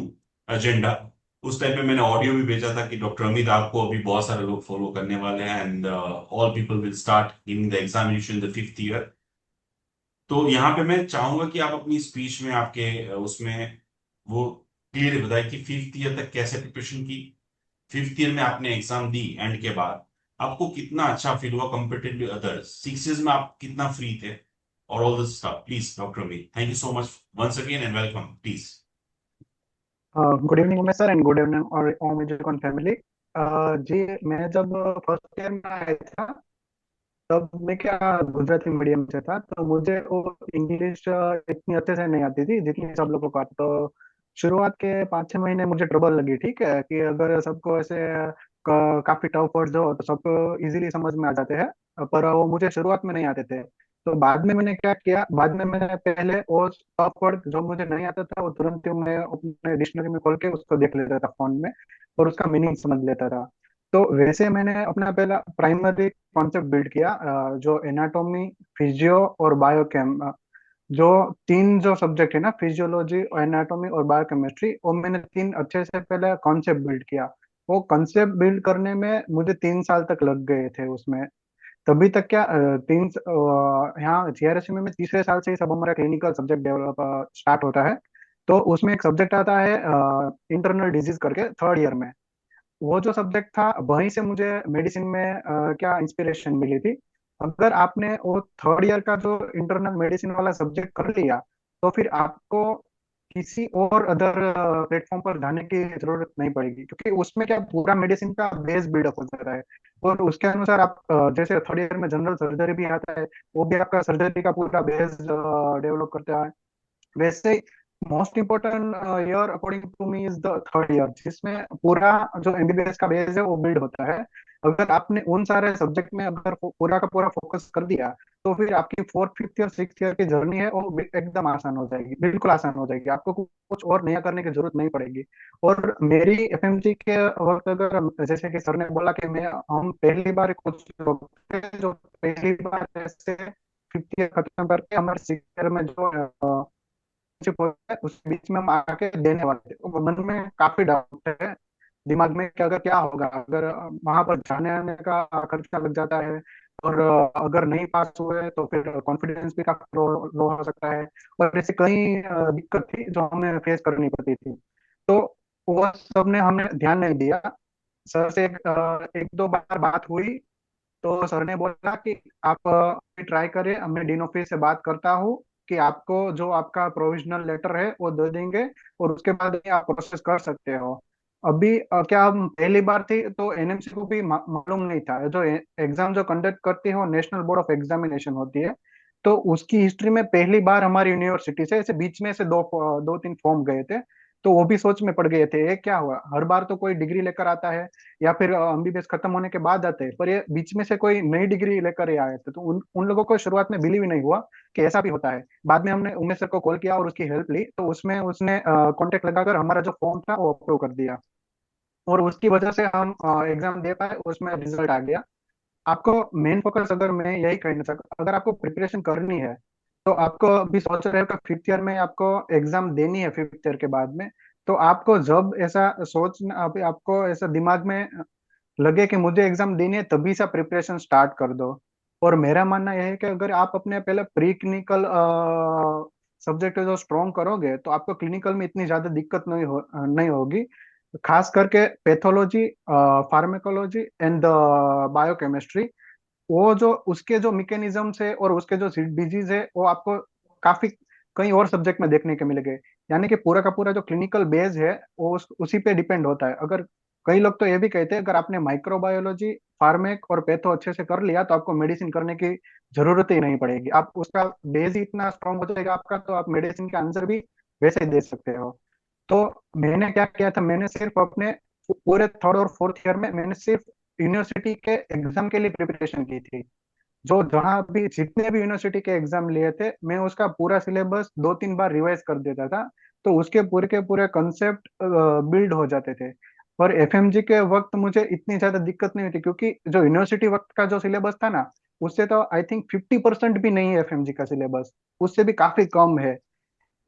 agenda. उस टाइम पे मैंने ऑडियो भी भेजा था कि डॉक्टर अमित आपको अभी बहुत सारे लोग फॉलो करने वाले हैं, and all people will start giving the examination the 5th year. तो यहाँ पे मैं चाहूंगा कि आप अपनी स्पीच में आपके उसमें वो क्लियर बताए कि 5th ईयर तक कैसे प्रिपरेशन की, 5th ईयर में आपने एग्जाम दी, एंड के बाद आपको कितना अच्छा फील हुआ कंपेरेटिव टू अदर्स, 6 इयर्स में आप कितना फ्री थे, और all this stuff. Please doctor Amit, thank you so much once again and welcome please. Good evening Umesh sir and good evening और ओमिजोकॉन फैमिली। जी, मैं जब फर्स्ट ईयर में आया था तब मैं क्या गुजराती मीडियम से था, तो मुझे वो इंग्लिश इतनी अच्छे से नहीं आती थी जितनी सब लोगों को आती। तो शुरुआत के 5-6 महीने मुझे ट्रबल लगी, ठीक है, कि अगर सबको ऐसे काफी टफ वर्ड्स हो तो सबको इजीली समझ में आ जाते हैं, पर वो मुझे शुरुआत में नहीं आते थे। तो बाद में मैंने क्या किया, बाद में मैंने पहले वो टफ वर्ड जो मुझे नहीं आता था वो तुरंत ही मैं अपने डिक्शनरी में खोल के उसको देख लेता था फोन में, और उसका मीनिंग समझ लेता था। तो वैसे मैंने अपना पहला प्राइमरी कॉन्सेप्ट बिल्ड किया, जो एनाटॉमी, फिजियो और बायोकेम, जो तीन जो सब्जेक्ट है ना, फिजियोलॉजी, एनाटॉमी और बायोकेमिस्ट्री, वो मैंने तीन अच्छे से पहले कॉन्सेप्ट बिल्ड किया। वो कॉन्सेप्ट बिल्ड करने में मुझे 3 साल तक लग गए थे उसमें। तभी तक क्या यहाँ जीआरएस में तीसरे साल से ही सब हमारा क्लिनिकल सब्जेक्ट डेवलप स्टार्ट होता है। तो उसमें एक सब्जेक्ट आता है इंटरनल डिजीज करके, 3rd ईयर में। वो जो सब्जेक्ट था वहीं से मुझे मेडिसिन में क्या इंस्पिरेशन मिली थी। अगर आपने वो 3rd ईयर का जो इंटरनल मेडिसिन वाला सब्जेक्ट कर लिया तो फिर आपको किसी और अदर प्लेटफॉर्म पर जाने की जरूरत नहीं पड़ेगी, क्योंकि उसमें क्या पूरा मेडिसिन का बेस बिल्डअप हो जाता है। और उसके अनुसार आप जैसे 3rd ईयर में जनरल सर्जरी भी आता है, वो भी आपका सर्जरी का पूरा बेस डेवलप करता है। वैसे most important year according to me is the third year, जिसमें पूरा जो एमबीबीएस का बेस है वो बिल्ड होता है। अगर आपने उन सारे सब्जेक्ट में अगर पूरा का पूरा फोकस कर दिया, तो फिर आपकी fourth fifth year six year की जर्नी है वो एकदम आसान हो जाएगी, बिल्कुल आसान हो जाएगी। आपको कुछ और नया करने की जरूरत नहीं पड़ेगी। और मेरी एफएमजी के वक्त, अगर जैसे कि सर ने बोला कि मैं हम पहली बार कुछ लोग थे जो पहली बार ऐसे फिफ्थ ईयर खत्म करके हमारे सिक्स ईयर में जो शिप होता है उस बीच में हम आके देने वाले थे। तो मन में काफी डाउट है दिमाग में कि अगर क्या होगा, अगर वहां पर जाने आने का खर्चा लग जाता है, और अगर नहीं पास हुए तो फिर कॉन्फिडेंस भी काफी लो लो हो सकता है। और ऐसे कई दिक्कत थी जो हमें फेस करनी पड़ती थी। तो वो सब ने हमने ध्यान नहीं दिया। सर से एक दो बार बात हुई, तो सर ने बोला कि आप ट्राई करें, मैं डीन ऑफिस से बात करता हूँ कि आपको जो आपका प्रोविजनल लेटर है वो दे देंगे, और उसके बाद ही आप प्रोसेस कर सकते हो। अभी क्या हम पहली बार थी तो एनएमसी को भी मालूम नहीं था, जो एग्जाम जो कंडक्ट करती है वो नेशनल बोर्ड ऑफ एग्जामिनेशन होती है। तो उसकी हिस्ट्री में पहली बार हमारी यूनिवर्सिटी से ऐसे बीच में से दो तीन फॉर्म गए थे। तो वो भी सोच में पड़ गए थे, ये क्या हुआ, हर बार तो कोई डिग्री लेकर आता है या फिर एमबीबीएस खत्म होने के बाद आते हैं, पर ये बीच में से कोई नई डिग्री लेकर ही आए थे। तो उन उन लोगों को शुरुआत में बिलीव ही नहीं हुआ कि ऐसा भी होता है। बाद में हमने उमेश सर को कॉल किया और उसकी हेल्प ली, तो उसमें उसने कांटेक्ट लगाकर हमारा जो फॉर्म था वो अप्रूव कर दिया, और उसकी वजह से हम एग्जाम दे पाए, उसमें रिजल्ट आ गया। आपको मेन फोकस, अगर मैं यही कहना चाहता, अगर आपको प्रिपरेशन करनी है तो आपको अभी सोच रहे हो कि फिफ्थ ईयर में आपको एग्जाम देनी है फिफ्थ ईयर के बाद में, तो आपको जब ऐसा सोच, आपको ऐसा दिमाग में लगे कि मुझे एग्जाम देनी है, तभी से प्रिपरेशन स्टार्ट कर दो। और मेरा मानना यह है कि अगर आप अपने पहले प्री क्लिनिकल सब्जेक्ट जो स्ट्रॉन्ग करोगे, तो आपको क्लिनिकल में इतनी ज्यादा दिक्कत नहीं होगी। खास करके पैथोलॉजी, फार्मेकोलॉजी एंड बायोकेमिस्ट्री, वो जो उसके जो मैकेनिज्म है और उसके जो डिजीज है वो आपको काफी कई और सब्जेक्ट में देखने के मिलेंगे। यानी कि पूरा का पूरा जो क्लिनिकल बेस है वो उसी पे डिपेंड होता है। अगर कई लोग तो ये भी कहते हैं, अगर आपने माइक्रोबायोलॉजी, फार्मेक और पैथो अच्छे से कर लिया तो आपको मेडिसिन करने की जरूरत ही नहीं पड़ेगी, आप उसका बेस ही इतना स्ट्रांग हो जाएगा आपका, तो आप मेडिसिन के आंसर भी वैसे ही दे सकते हो। तो मैंने क्या किया था, मैंने सिर्फ अपने पूरे थर्ड और फोर्थ ईयर में मैंने सिर्फ यूनिवर्सिटी के एग्जाम के लिए प्रिपरेशन की थी। जो जहाँ भी जितने भी यूनिवर्सिटी के एग्जाम लिए थे, मैं उसका पूरा सिलेबस दो तीन बार रिवाइज कर देता था, तो उसके पूरे के पूरे कंसेप्ट बिल्ड हो जाते थे। और एफएमजी के वक्त मुझे इतनी ज्यादा दिक्कत नहीं होती, क्योंकि जो यूनिवर्सिटी वक्त का जो सिलेबस था ना, उससे तो आई थिंक 50% भी नहीं है एफएमजी का सिलेबस, उससे भी काफी कम है।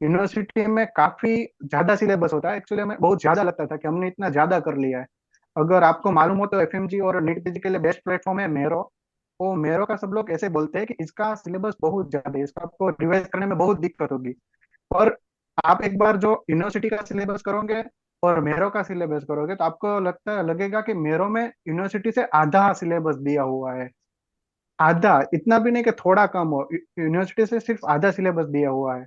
यूनिवर्सिटी में काफी ज्यादा सिलेबस होता है, एक्चुअली हमें बहुत ज्यादा लगता था कि हमने इतना ज्यादा कर लिया है। अगर आपको मालूम हो तो एफएमजी और नीट पीजी के लिए बेस्ट प्लेटफॉर्म है मेरो। वो मेरो का सब लोग ऐसे बोलते हैं कि इसका सिलेबस बहुत ज्यादा है, इसका आपको रिवाइज करने में बहुत दिक्कत होगी। और आप एक बार जो यूनिवर्सिटी का सिलेबस करोगे और मेरो का सिलेबस करोगे, तो आपको लगेगा कि मेरो में यूनिवर्सिटी से आधा सिलेबस दिया हुआ है। आधा, इतना भी नहीं कि थोड़ा कम हो, यूनिवर्सिटी से सिर्फ आधा सिलेबस दिया हुआ है।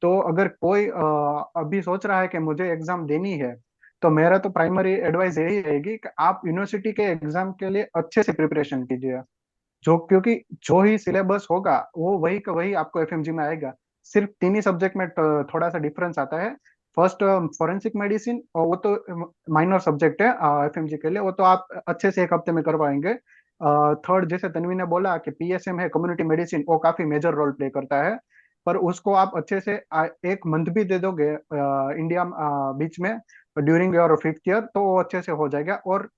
तो अगर कोई अभी सोच रहा है कि मुझे एग्जाम देनी है, तो मेरा तो प्राइमरी एडवाइस यही रहेगी कि आप यूनिवर्सिटी के एग्जाम के लिए अच्छे से प्रिपरेशन कीजिए। जो क्योंकि जो ही सिलेबस होगा वो वही का वही आपको एफएमजी में आएगा। सिर्फ तीन ही सब्जेक्ट में थोड़ा सा डिफरेंस आता है। फर्स्ट फॉरेंसिक मेडिसिन, और वो तो माइनर सब्जेक्ट है एफएमजी के लिए, वो तो आप अच्छे से एक हफ्ते में करवाएंगे। थर्ड, जैसे तन्वी ने बोला कि पीएसएम है कम्युनिटी मेडिसिन, वो काफी मेजर रोल प्ले करता है, पर उसको आप अच्छे से एक मंथ भी दे दोगे इंडिया बीच में ड्यूरिंग योर फिफ्थ ईयर, तो वो अच्छे से हो जाएगा। और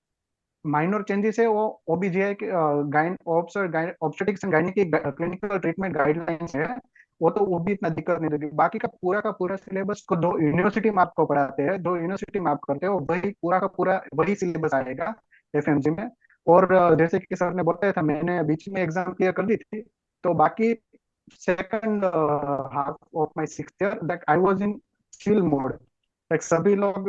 माइनर चेंजेस है वो ओबीजीआई के गाइन ऑब्स्टेटिक्स एंड गायनी की क्लिनिकल ट्रीटमेंट गाइडलाइंस है, वो तो वो भी इतना दिक्कत नहीं देगी। बाकी का पूरा सिलेबस को दो यूनिवर्सिटी में आपको पढ़ाते हैं, दो यूनिवर्सिटी में आप करते हो, वही पूरा का पूरा वही सिलेबस आएगा एफएमजी में। और जैसे कि सर ने बताया था, मैंने बीच में एग्जाम क्लियर कर दी थी, तो बाकी second half of my sixth year that I was in chill mode. Like सभी लोग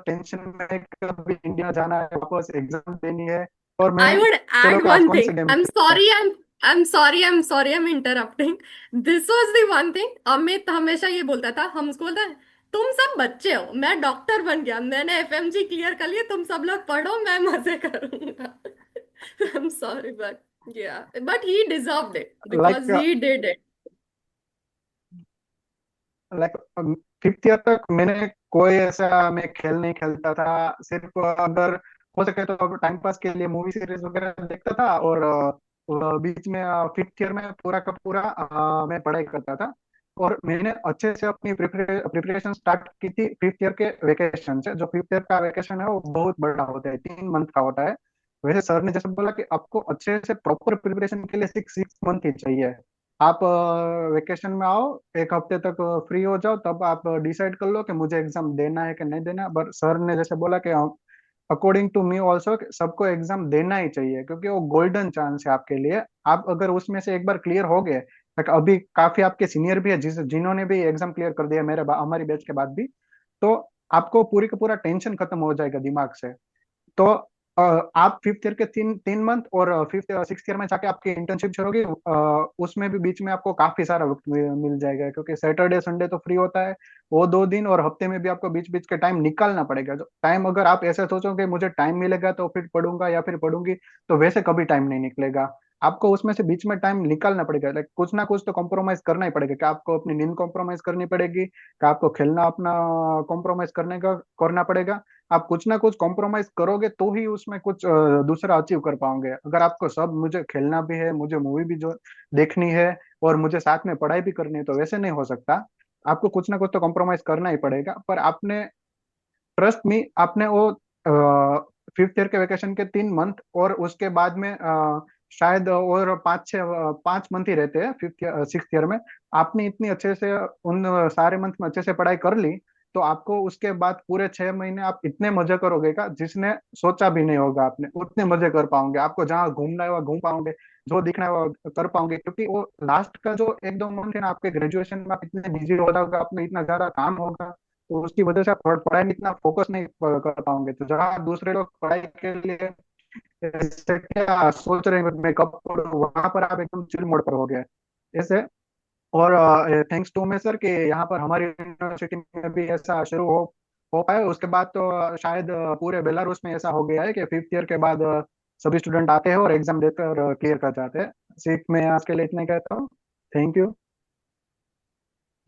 टेंशन में हैं कि अभी इंडिया जाना है, वापस एग्जाम देनी है, और मैं, I would चलो add कि आज one कौन thing. से गेम I'm खेलते हैं। sorry, I'm interrupting. This was the one thing. Amit हमेशा ये बोलता था, हमको बोलता है, तुम सब बच्चे हो, मैं डॉक्टर बन गया, मैंने एफएमजी क्लियर कर लिया, तुम सब लोग पढ़ो, मैं मजे करूंगा. I'm sorry, but yeah, but he deserved it like because he did it. Like fifth year तक मैंने कोई ऐसा मैं खेल नहीं खेलता था। सिर्फ अगर हो सके तो टाइम पास के लिए मूवी सीरीज वगैरह देखता था, और बीच में फिफ्थ ईयर में पूरा का पूरा मैं पढ़ाई करता था। और मैंने अच्छे से अपनी प्रिपरेशन स्टार्ट की थी फिफ्थ ईयर के वेकेशन से। जो फिफ्थ ईयर का वेकेशन है वो बहुत बड़ा होता है, 3 मंथ का होता है। वैसे सर ने जैसे बोला कि आपको अच्छे से प्रॉपर प्रिपरेशन के लिए 6 मंथ ही चाहिए। आप वेकेशन में आओ, एक हफ्ते तक फ्री हो जाओ, तब आप डिसाइड कर लो कि मुझे एग्जाम देना है कि नहीं देना। पर सर ने जैसे बोला कि अकॉर्डिंग टू मी ऑल्सो सबको एग्जाम देना ही चाहिए, क्योंकि वो गोल्डन चांस है आपके लिए। आप अगर उसमें से एक बार क्लियर हो गए, like अभी काफी आपके सीनियर भी है जिन्होंने भी एग्जाम क्लियर कर दिया हमारी बैच के बाद भी, तो आपको पूरी का पूरा टेंशन खत्म हो जाएगा दिमाग से। तो आप फिफ्थ ईयर के 3 3 मंथ और फिफ्थ सिक्स ईयर में जाके आपकी इंटर्नशिप शुरू होगी। उसमें भी बीच में आपको काफी सारा वक्त मिल जाएगा, क्योंकि सैटरडे संडे तो फ्री होता है, वो 2 दिन, और हफ्ते में भी आपको बीच बीच के टाइम निकालना पड़ेगा। जो टाइम अगर आप ऐसे सोचोगे मुझे टाइम मिलेगा तो फिर पढ़ूंगा या फिर पढ़ूंगी, तो वैसे कभी टाइम नहीं निकलेगा। आपको उसमें से बीच में टाइम निकालना पड़ेगा। लाइक कुछ ना कुछ तो कॉम्प्रोमाइज करना ही पड़ेगा। क्या आपको अपनी नींद कॉम्प्रोमाइज करनी पड़ेगी, क्या आपको खेलना अपना कॉम्प्रोमाइज करना पड़ेगा। आप कुछ ना कुछ कॉम्प्रोमाइज करोगे तो ही उसमें कुछ दूसरा अचीव कर पाओगे। अगर आपको सब मुझे खेलना भी है, मुझे मूवी भी जो देखनी है, और मुझे साथ में पढ़ाई भी करनी है, तो वैसे नहीं हो सकता। आपको कुछ ना कुछ तो कॉम्प्रोमाइज करना ही पड़ेगा। पर आपने, ट्रस्ट मी, आपने वो फिफ्थ ईयर के वेकेशन के 3 मंथ और उसके बाद में शायद और 5 मंथ ही रहते हैं फिफ्थ सिक्स ईयर में। आपने इतनी अच्छे से उन सारे मंथ में अच्छे से पढ़ाई कर ली, तो आपको उसके बाद पूरे 6 महीने आप इतने मजे करोगे का जिसने सोचा भी नहीं होगा। आपने उतने मजे कर पाओगे, आपको जहाँ घूमना है वहाँ घूम पाओगे, जो दिखना है वो कर पाओगे। क्योंकि वो लास्ट का जो 1 2 मंथ है ना, आपके ग्रेजुएशन में आप इतने बिजी हो जाओगे, आप में इतना ज्यादा काम होगा, तो उसकी वजह से आप पढ़ाई में इतना फोकस नहीं कर पाओगे। तो जहाँ दूसरे लोग पढ़ाई के लिए ऐसे क्या सोच रहे हैं मैं कब पढ़ूं, वहां पर आप एकदम चिल मोड पर हो गए ऐसे। और थैंक्स टू मैं सर कि यहाँ पर हमारी यूनिवर्सिटी में भी ऐसा शुरू हो पाया। उसके बाद तो शायद पूरे बेलारूस में ऐसा हो गया है कि फिफ्थ ईयर के बाद सभी स्टूडेंट आते हैं और एग्जाम देकर क्लियर कर जाते हैं। सिर्फ मैं आज के लिए इतना ही कहता हूँ। Thank you.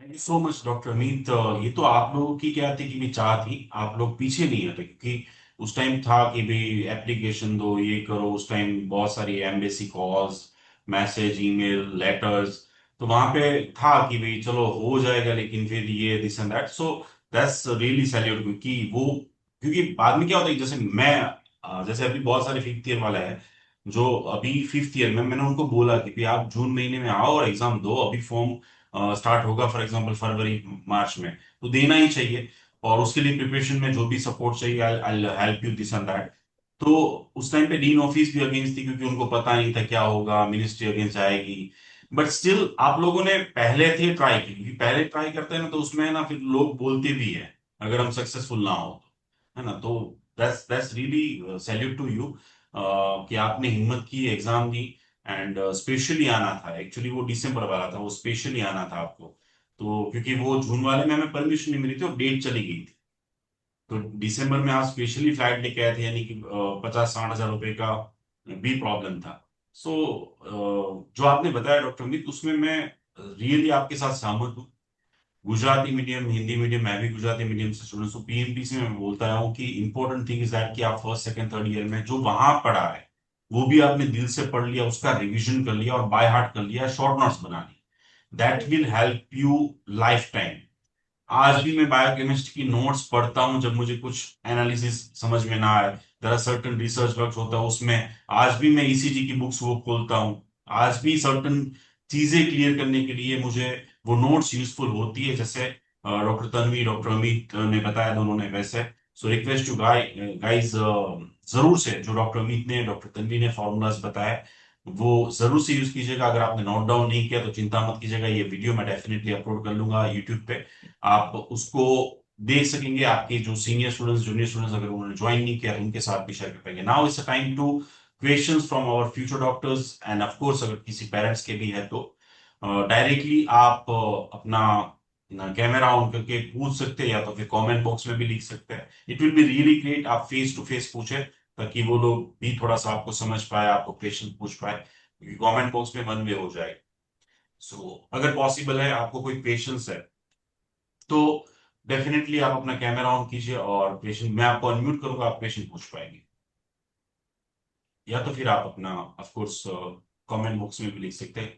Thank you so much doctor Amit. ये तो आप लोगों की क्या थी कि भी चाह थी, आप लोग पीछे नहीं हटे, क्योंकि उस टाइम था कि भाई एप्लीकेशन दो, ये करो। उस टाइम बहुत सारी embassy calls, message, email, letters, तो वहां पे था कि भाई चलो हो जाएगा, लेकिन फिर ये this and that. So that's really salute, क्योंकि बाद में क्या होता है, जैसे मैं जैसे अभी बहुत सारे फिफ्थ ईयर वाले हैं जो अभी फिफ्थ ईयर में, मैंने उनको बोला कि भाई आप जून महीने में आओ और एग्जाम दो। अभी फॉर्म स्टार्ट होगा फॉर एग्जांपल फरवरी मार्च में, तो देना ही चाहिए। और उसके लिए प्रिपरेशन में जो भी सपोर्ट चाहिए, I help you this and that. तो उस टाइम पे डीन ऑफिस भी अगेंस्ट थी, क्योंकि उनको पता नहीं था क्या होगा, मिनिस्ट्री अगेंस्ट जाएगी। बट स्टिल आप लोगों ने पहले थे ट्राई की, क्योंकि पहले ट्राई करते हैं ना, तो उसमें है ना फिर लोग बोलते भी है अगर हम सक्सेसफुल ना हो तो, है ना। तो that's really salute to you कि आपने हिम्मत की, एग्जाम दी। एंड स्पेशली आना था, एक्चुअली वो दिसंबर वाला था, वो स्पेशली आना था आपको। तो क्योंकि वो जून वाले में हमें परमिशन नहीं मिली थी और डेट चली गई थी, तो दिसंबर में आप स्पेशली फ्लाइट लेके आए थे, यानी कि 50 60 हजार रुपए का भी प्रॉब्लम था। सो जो आपने बताया डॉक्टर अमित, उसमें मैं रियली आपके साथ सहमत हूँ। गुजराती मीडियम, हिंदी मीडियम, मैं भी गुजराती मीडियम से स्टूडेंट हूँ, पीएमटी से मैं बोलता रहा हूँ कि इंपॉर्टेंट थिंग इज दैट कि आप फर्स्ट सेकंड थर्ड ईयर में जो वहां पढ़ा है वो भी आपने दिल से पढ़ लिया, उसका रिवीजन कर लिया और बाय हार्ट कर लिया, शॉर्ट नोट्स बना ली। That will help you lifetime. आज भी मैं बायोकेमिस्ट्री की नोट्स पढ़ता हूं जब मुझे कुछ एनालिसिस समझ में ना आए, there are certain research work होता है उसमें, आज भी मैं ईसीजी की बुक्स वो खोलता हूं। आज भी सर्टेन चीजें क्लियर करने के लिए मुझे वो नोट्स यूजफुल होती है, जैसे डॉक्टर तन्वी, डॉक्टर अमित ने बताया दोनों ने वैसे। सो रिक्वेस्ट टू गाइस, जरूर से जो डॉक्टर अमित ने, डॉक्टर तन्वी ने फॉर्मूलाज बताए वो जरूर से यूज कीजिएगा। अगर आपने नोट डाउन नहीं किया तो चिंता मत कीजिएगा, ये वीडियो मैं डेफिनेटली अपलोड कर लूंगा यूट्यूब पे, आप उसको देख सकेंगे। आपके जो सीनियर स्टूडेंट्स, जूनियर स्टूडेंट्स अगर उन्होंने ज्वाइन नहीं किया तो उनके साथ भी शेयर कर पाएंगे। Now it's a time to questions from our future doctors, and of course अगर किसी पेरेंट्स के भी है तो डायरेक्टली आप अपना कैमरा ऑन करके पूछ सकते हैं, या तो फिर कमेंट बॉक्स में भी लिख सकते हैं। It will be really great, आप फेस टू फेस पूछे, ताकि वो लोग भी थोड़ा सा आपको समझ पाए, आपको क्वेश्चन पूछ पाए, क्योंकि कमेंट बॉक्स में वन वे हो जाएगा। सो अगर पॉसिबल है, आपको कोई क्वेश्चंस है तो डेफिनेटली आप अपना कैमरा ऑन कीजिए और क्वेश्चन, मैं आपको अनम्यूट करूंगा, आप क्वेश्चन पूछ पाएंगे, या तो फिर आप अपना ऑफ कोर्स कमेंट बॉक्स में भी लिख सकते हैं।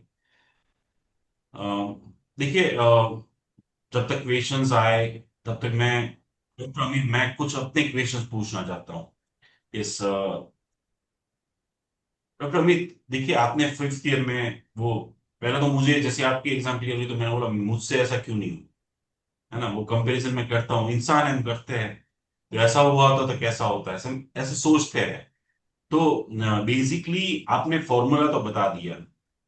देखिए, जब तक क्वेश्चंस आए तब तक मैं डॉक्टर अमित, मैं कुछ अपने क्वेश्चंस पूछना चाहता हूँ इस डॉक्टर अमित, देखिए आपने फिफ्थ ईयर में वो, पहले तो मुझे जैसे आपकी एग्जाम क्लियर हुई तो मैंने बोला मुझसे ऐसा क्यों नहीं हुआ, है ना, वो कंपैरिजन में करता हूँ, इंसान है, हम करते हैं, तो ऐसा हुआ होता तो कैसा होता है, ऐसे ऐसे सोचते हैं। तो बेसिकली आपने फॉर्मूला तो बता दिया,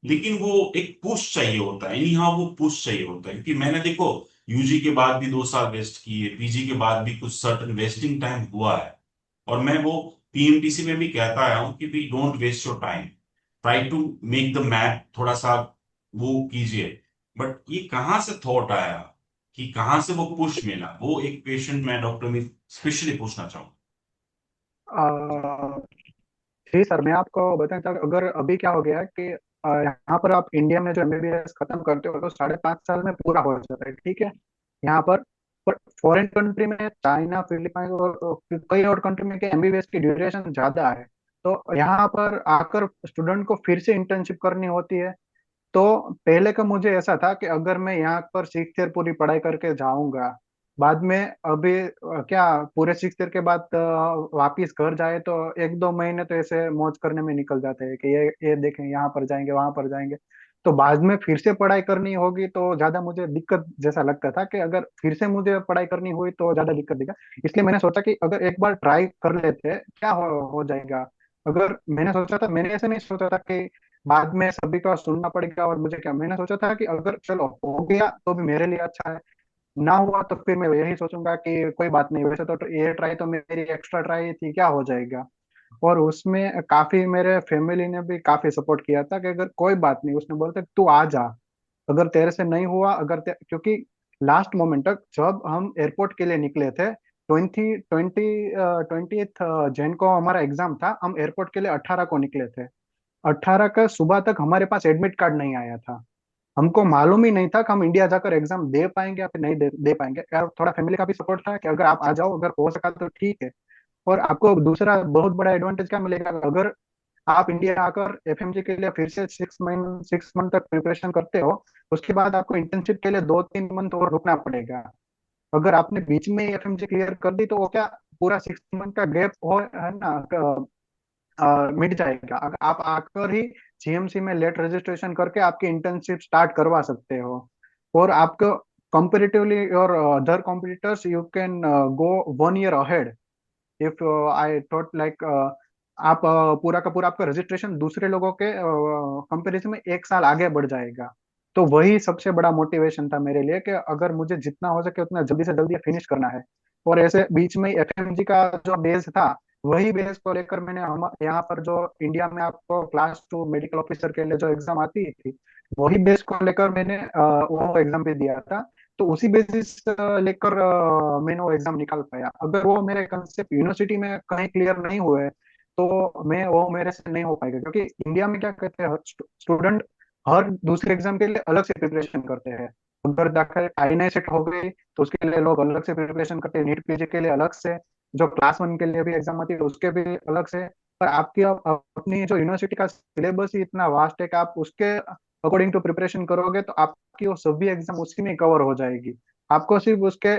लेकिन वो एक पुश चाहिए होता है, यानी हाँ वो पुश चाहिए होता है, क्योंकि मैंने देखो यूजी के बाद भी 2 साल वेस्ट किए, पीजी के बाद भी कुछ सर्टन वेस्टिंग टाइम हुआ है, और मैं वो पीएमटीसी में भी कहता आया हूं कि भी don't waste your time, try to make the math थोड़ा सा वो कीजिए। बट ये कहाँ से थॉट आया, कि कहाँ से वो पुश मिला, वो एक पेशेंट मैं डॉक्टर में स्पेशली पूछना चाहूँ। अ, जी सर, मैं आपको बताना चाहता हूँ, अगर अभी क्या हो गया है कि यहाँ पर आप इंडिया में जो एमबीबीएस खत्म करते हो तो 5.5 साल में पूरा हो जाता है, ठीक है। यहाँ पर फॉरेन कंट्री में, चाइना, फिलीपाइन और कई और कंट्री में के एमबीबीएस की ड्यूरेशन ज्यादा है। तो यहाँ पर आकर स्टूडेंट को फिर से इंटर्नशिप करनी होती है। तो पहले का मुझे ऐसा था कि अगर मैं यहाँ पर 6 ईयर पूरी पढ़ाई करके जाऊंगा, बाद में अभी क्या पूरे 6 ईयर के बाद वापिस घर जाए तो 1-2 महीने तो ऐसे मौज करने में निकल जाते हैं कि ये देखें, यहाँ पर जाएंगे, वहां पर जाएंगे। तो बाद में फिर से पढ़ाई करनी होगी तो ज्यादा मुझे दिक्कत जैसा लगता था कि अगर फिर से मुझे पढ़ाई करनी हुई तो ज्यादा दिक्कत देगा। इसलिए मैंने सोचा कि अगर एक बार ट्राई कर लेते क्या हो जाएगा। अगर मैंने सोचा था, मैंने ऐसे नहीं सोचा था कि बाद में सभी का सुनना पड़ेगा और मुझे क्या, मैंने सोचा था कि अगर चलो हो गया तो भी मेरे लिए अच्छा है, ना हुआ तो फिर मैं यही सोचूंगा कि कोई बात नहीं, वैसे तो ये ट्राई तो मेरी एक्स्ट्रा ट्राई थी, क्या हो जाएगा। और उसमें काफी मेरे फैमिली ने भी काफी सपोर्ट किया था कि अगर कोई बात नहीं, उसने बोलते तू आ जा, अगर तेरे से नहीं हुआ, क्योंकि लास्ट मोमेंट तक जब हम एयरपोर्ट के लिए निकले थे, 20 जैन को हमारा एग्जाम था, हम एयरपोर्ट के लिए 18 को निकले थे। 18 का सुबह तक हमारे पास एडमिट कार्ड नहीं आया था। हमको मालूम ही नहीं था कि हम इंडिया जाकर एग्जाम दे पाएंगे या फिर नहीं दे पाएंगे। यार थोड़ा फैमिली का भी सपोर्ट था कि अगर आप आ जाओ, अगर हो सका तो ठीक है। और आपको दूसरा बहुत बड़ा एडवांटेज क्या मिलेगा, अगर आप इंडिया आकर एफएमजी के लिए फिर से 6 मंथ तक प्रिपरेशन करते हो, उसके बाद आपको इंटर्नशिप के लिए 2-3 मंथ और रुकना पड़ेगा। अगर आपने बीच में एफएमजी क्लियर कर दी तो वो क्या, पूरा 6 मंथ का गैप हो, है ना, मिट जाएगा। अगर आप आकर ही जीएमसी में लेट रजिस्ट्रेशन करके आपकी इंटर्नशिप स्टार्ट करवा सकते हो। और आपको कंपेरेटिवली और other competitors you can go 1 year ahead. If I thought like आप पूरा का पूरा आपका रजिस्ट्रेशन दूसरे लोगों के कंपैरिजन में 1 साल आगे बढ़ जाएगा। तो वही सबसे बड़ा मोटिवेशन था मेरे लिए कि अगर मुझे जितना हो सके उतना जल्दी से जल्दी फिनिश करना है। और ऐसे बीच में एफएमजी का जो बेस था, वही बेस को लेकर मैंने हम यहाँ पर जो इंडिया में आपको क्लास 2 मेडिकल ऑफिसर के लिए जो एग्जाम आती थी, वही बेस को लेकर मैंने वो एग्जाम भी दिया था। तो उसी बेसिस लेकर मैंने वो एग्जाम निकाल पाया। अगर वो मेरे कंसेप्ट यूनिवर्सिटी में कहीं क्लियर नहीं हुए तो मैं वो मेरे से नहीं हो पाएगा, क्योंकि इंडिया में क्या कहते हैं, स्टूडेंट हर दूसरे एग्जाम के लिए अलग से प्रिपरेशन करते हैं। अगर दाखिल आईएनआई सेट हो गई तो उसके लिए लोग अलग से प्रिपरेशन करते हैं, नीट पीजी के लिए अलग से, जो क्लास 1 के लिए भी एग्जाम आती है उसके भी अलग से। पर आपकी अपनी जो यूनिवर्सिटी का सिलेबस ही इतना वास्ट है कि आप उसके अकॉर्डिंग टू प्रिपरेशन करोगे तो आपकी वो सभी एग्जाम उसी में कवर हो जाएगी। आपको सिर्फ उसके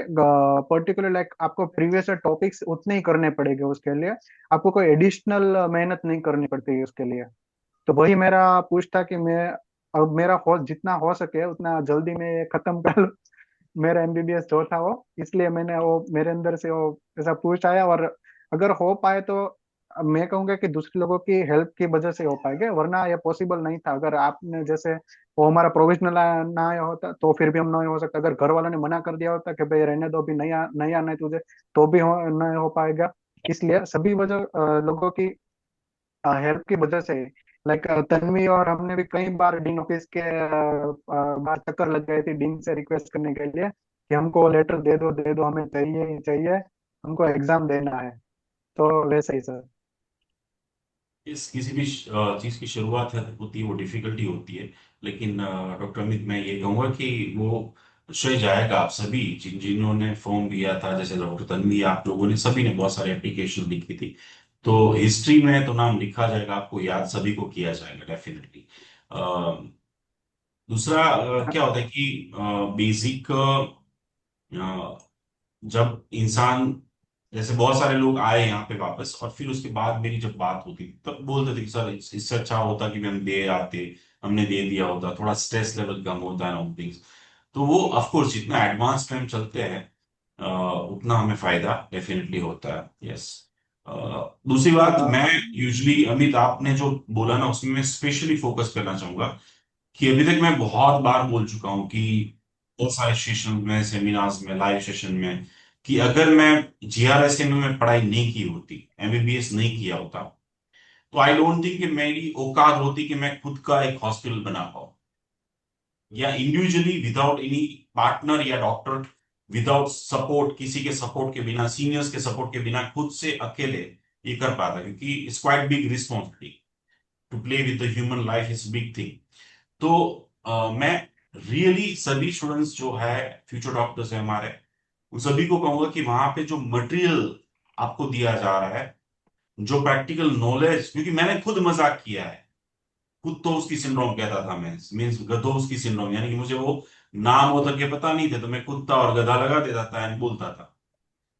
पर्टिकुलर लाइक आपको प्रीवियस टॉपिक्स उतने ही करने पड़ेंगे उसके लिए। आपको कोई एडिशनल मेहनत नहीं करनी पड़ती है उसके लिए। तो वही मेरा पूछ था कि मैं अब मेरा हो जितना हो सके उतना जल्दी में ये खत्म कर लूं, मेरा एमबीबीएस जो था वो। इसलिए मैंने वो मेरे अंदर से वो ऐसा पूछ आया। और अगर हो पाए तो मैं कहूंगा कि दूसरे लोगों की हेल्प की वजह से हो पाएगा, वरना ये पॉसिबल नहीं था। अगर आपने जैसे वो हमारा प्रोविजनल ना आया होता तो फिर भी हम नहीं हो सकता। अगर घर वालों ने मना कर दिया होता कि भाई रहने दो, अभी नहीं नहीं आना है तुझे, तो भी नहीं हो पाएगा। इसलिए सभी वजह लोगों की हेल्प की वजह से, लाइक तन्वी और हमने भी कई बार डीन ऑफिस के बाहर चक्कर लग गए थे डीन से रिक्वेस्ट करने के लिए कि हमको लेटर दे दो, हमें चाहिए ही चाहिए, हमको एग्जाम देना है। तो वैसे ही सर। इस किसी भी चीज की शुरुआत है होती है, वो डिफिकल्टी होती है, लेकिन डॉक्टर अमित मैं ये कहूंगा कि वो श्रेय जाएगा आप सभी जिन्होंने फॉर्म दिया था, जैसे डॉक्टर तन्वी, आप लोगों ने सभी ने बहुत सारे एप्लीकेशन लिखी थी। तो हिस्ट्री में तो नाम लिखा जाएगा, आपको याद सभी को किया जाएगा डेफिनेटली। दूसरा क्या होता है कि बेसिक जब इंसान, जैसे बहुत सारे लोग आए यहाँ पे वापस, और फिर उसके बाद मेरी जब बात होती थी तब बोलते थे कि सर इससे अच्छा होता कि हम दे आते, हमने दे दिया होता, थोड़ा स्ट्रेस लेवल कम होता है ऑन थिंग्स। तो वो ऑफ कोर्स जितना एडवांस टाइम चलते हैं उतना हमें फायदा डेफिनेटली होता है। यस। दूसरी बात, मैं यूजली अमित आपने जो बोला ना उसमें मैं स्पेशली फोकस करना चाहूंगा कि अभी तक मैं बहुत बार बोल चुका हूँ कि बहुत सारे सेशन में, सेमिनार्स में, लाइव सेशन में, कि अगर मैं जीआरएसएम में पढ़ाई नहीं की होती, एमबीबीएस नहीं किया होता, तो आई डोंट थिंक कि मेरी औकात होती कि मैं खुद का एक हॉस्पिटल बना पाऊँ, या इंडिविजुअली विदाउट एनी पार्टनर या डॉक्टर, विदाउट सपोर्ट, किसी के सपोर्ट के बिना, सीनियर्स के सपोर्ट के बिना, खुद से अकेले ये कर पाता, क्योंकि it's quite big responsibility to play with the human life, is big thing. तो मैं रियली सभी स्टूडेंट्स जो है, फ्यूचर डॉक्टर्स है हमारे, उन सभी को कहूंगा कि वहां पे जो मटेरियल आपको दिया जा रहा है, जो प्रैक्टिकल नॉलेज, क्योंकि मैंने खुद मजाक किया है, खुद तो उसकी सिंड्रोम कहता था मैं, मीन्स गधोस की सिंड्रोम, यानी कि मुझे वो नाम हो तक के पता नहीं थे, तो मैं कुत्ता और गधा लगा देता था एंड बोलता था।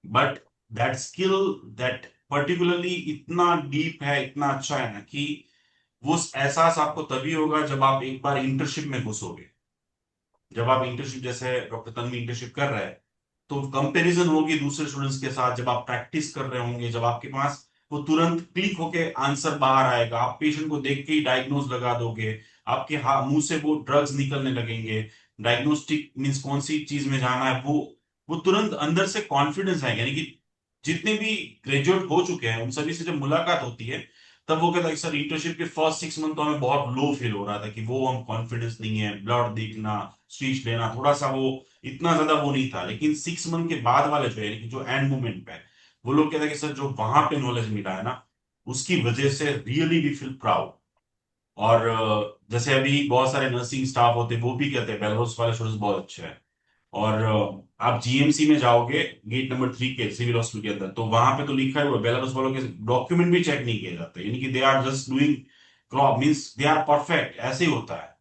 But that skill, that particularly इतना डीप है, इतना अच्छा है ना, कि वो एहसास आपको तभी होगा जब आप एक बार इंटर्नशिप में घुसोगे। जब आप इंटर्नशिप, जैसे डॉक्टर तन्वी इंटर्नशिप कर रहे हैं, तो कंपैरिजन होगी दूसरे स्टूडेंट्स के साथ, जब आप प्रैक्टिस कर रहे होंगे, जब आपके पास वो तुरंत क्लिक होके आंसर बाहर आएगा, आप पेशेंट को देख के ही डायग्नोज लगा दोगे, आपके मुंह से वो ड्रग्स निकलने लगेंगे, डायग्नोस्टिक मीन्स कौन सी चीज में जाना है, वो तुरंत अंदर से कॉन्फिडेंस आएगा। यानी कि जितने भी ग्रेजुएट हो चुके हैं उन सभी से जब मुलाकात होती है, तब वो कहता है सर इंटर्नशिप के फर्स्ट 6 मंथ तो हमें बहुत लो फील हो रहा था, कि वो हम कॉन्फिडेंस नहीं है, ब्लड देखना, स्पीच लेना, थोड़ा सा वो इतना ज्यादा वो नहीं था। लेकिन 6 मंथ के बाद वाले जो है, यानी कि जो एंड मोमेंट पे है, वो लोग कहते हैं कि सर जो वहां पे नॉलेज मिला है ना, उसकी वजह से रियली वी फील प्राउड। और जैसे अभी बहुत सारे नर्सिंग स्टाफ होते हैं, वो भी कहते हैं बेलारूस वाले स्टूडेंट्स बहुत अच्छे हैं। और आप जीएमसी में जाओगे, गेट नंबर 3 के सिविल हॉस्पिटल के अंदर, तो वहां पे तो लिखा है, हुआ बेलारूस वालों के डॉक्यूमेंट भी चेक नहीं किए जाते, यानी कि they are just doing crop, means they are perfect, ऐसे ही होता है।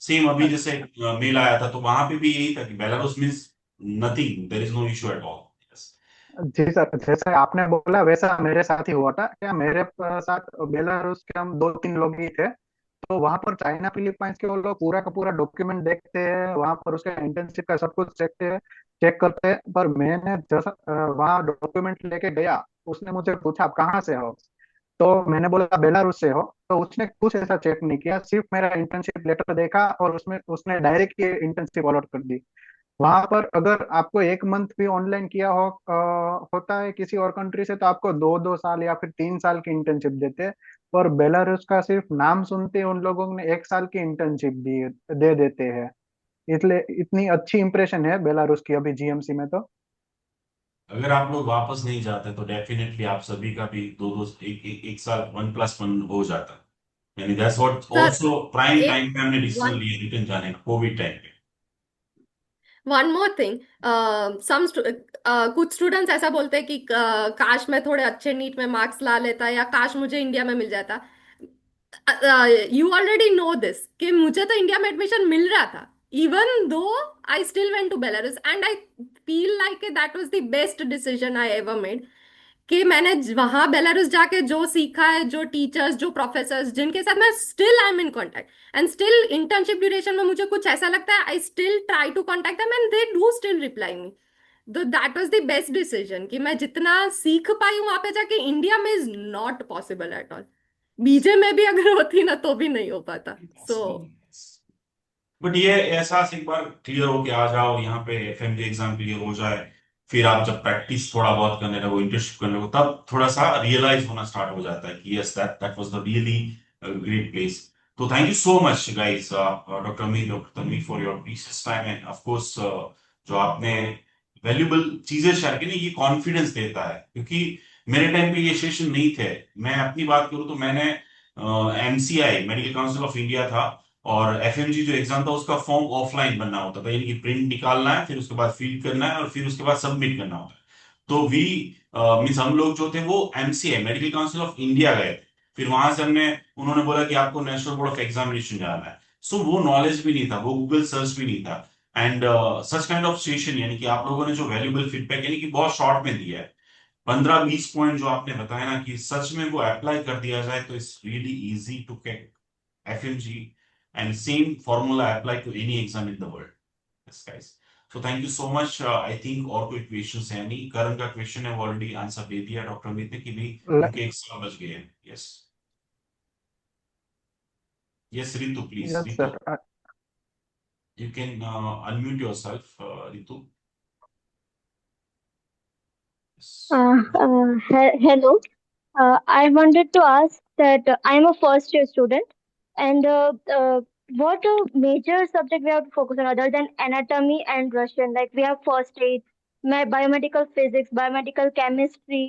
सेम अभी जैसे मेल आया था, तो वहां पे भी यही था कि Belarus means nothing, there is no issue at all. जी सर, जैसे आपने बोला वैसा मेरे साथ ही हुआ था। क्या मेरे साथ बेलारूस के हम 2-3 लोग ही थे। तो वहां पर चाइना फिलीपाइंस के वो लोग पूरा का पूरा डॉक्यूमेंट देखते हैं, वहां पर उसका इंटर्नशिप का सब कुछ चेक करते हैं। पर मैंने जैसा वहाँ डॉक्यूमेंट लेके गया, उसने मुझे पूछा आप कहाँ से हो। तो मैंने बोला बेलारूस से हो। तो उसने कुछ ऐसा चेक नहीं किया, सिर्फ मेरा इंटर्नशिप लेटर देखा और उसमें उसने डायरेक्ट ये इंटर्नशिप अलॉट कर दी। वहां पर अगर आपको 1 मंथ भी ऑनलाइन किया होता है किसी और कंट्री से, तो आपको 2-2 साल या फिर 3 साल की इंटर्नशिप देते हैं। पर बेलारूस का सिर्फ नाम सुनते ही उन लोगों ने 1 साल की इंटर्नशिप दे देते हैं। इसलिए इतनी अच्छी इंप्रेशन है बेलारूस की अभी जीएमसी में तो। अगर आप लोग वापस नहीं जाते तो डेफिनेटली आप सभी का भी दो दो एक साल 1+1 हो जाता, यानी that's what sir also prime एक टाइम पे हमने डिसीजन वन लिए रिटर्न जाने का, कोविड टाइम पे। वन मोर थिंग, सम कुछ स्टूडेंट्स ऐसा बोलते हैं कि काश मैं थोड़े अच्छे नीट में मार्क्स ला लेता, या काश मुझे इंडिया में मिल जाता। यू ऑलरेडी नो दिस कि मुझे तो इंडिया में एडमिशन मिल रहा था, even though I still went to Belarus, and I feel like that was the best decision I ever made. कि मैंने वहां बेलारूस जाके जो सीखा है, जो टीचर्स, जो प्रोफेसर्स जिनके साथ मैं still I am in contact, and still internship duration में मुझे कुछ ऐसा लगता है, I still try to contact them and they do still reply me. तो that was the best decision कि मैं जितना सीख पाई हूँ वहां पे जाके, इंडिया में is not possible at all. BJ में भी अगर होती ना तो भी नहीं हो पाता। सो बट ये एहसास एक बार क्लियर होके आ जाओ, यहाँ पे एफएमजी एग्जाम क्लियर हो जाए, फिर आप जब प्रैक्टिस थोड़ा बहुत करने लगो, इंटर्नशिप करने लगो, तब थोड़ा सा रियलाइज होना स्टार्ट हो जाता है कि yes, that that was the really great place. तो thank you so much guys, doctor Amir, doctor Tanvi, for your precious time, and of course जो आपने वैल्यूबल चीजें शेयर की ना, ये कॉन्फिडेंस देता है, क्योंकि मेरे टाइम पे ये सेशन नहीं थे। मैं अपनी बात करूं तो मैंने MCI, medical council of India था, और एफएमजी जो एग्जाम था उसका फॉर्म ऑफलाइन बनना होता था, यानी कि प्रिंट निकालना है, फिर उसके बाद फिल करना है और फिर उसके बाद सबमिट करना होता है। तो वी मीन्स हम लोग जो थे वो MCA medical council of India गए थे। फिर वहां से हमने, उन्होंने बोला कि आपको नेशनल बोर्ड ऑफ एग्जामिनेशन जाना है। सो वो नॉलेज भी नहीं था, वो गूगल सर्च भी नहीं था। And such kind of situation, यानी कि आप लोगों ने जो वैल्यूबल फीडबैक यानी कि बहुत शॉर्ट में दिया है, 15-20 पॉइंट जो आपने बताया ना, कि सच में वो अप्लाई कर दिया जाए तो it's really easy to get FMG, and same formula apply to any exam in the world. Yes, guys. So thank you so much. I think और कोई क्वेश्चन है नहीं, करण का क्वेश्चन है वो ऑलरेडी आंसर दे दिया डॉक्टर अमित ने कि भी उनके 1 साल बच गए हैं। Yes, yes Ritu, please yes Ritu, sir. You can unmute yourself, Ritu. Hello. I wanted to ask that I'm a first year student, and what major subject we have to focus on other than anatomy and Russian? Like we have first aid, biomedical physics, biomedical chemistry,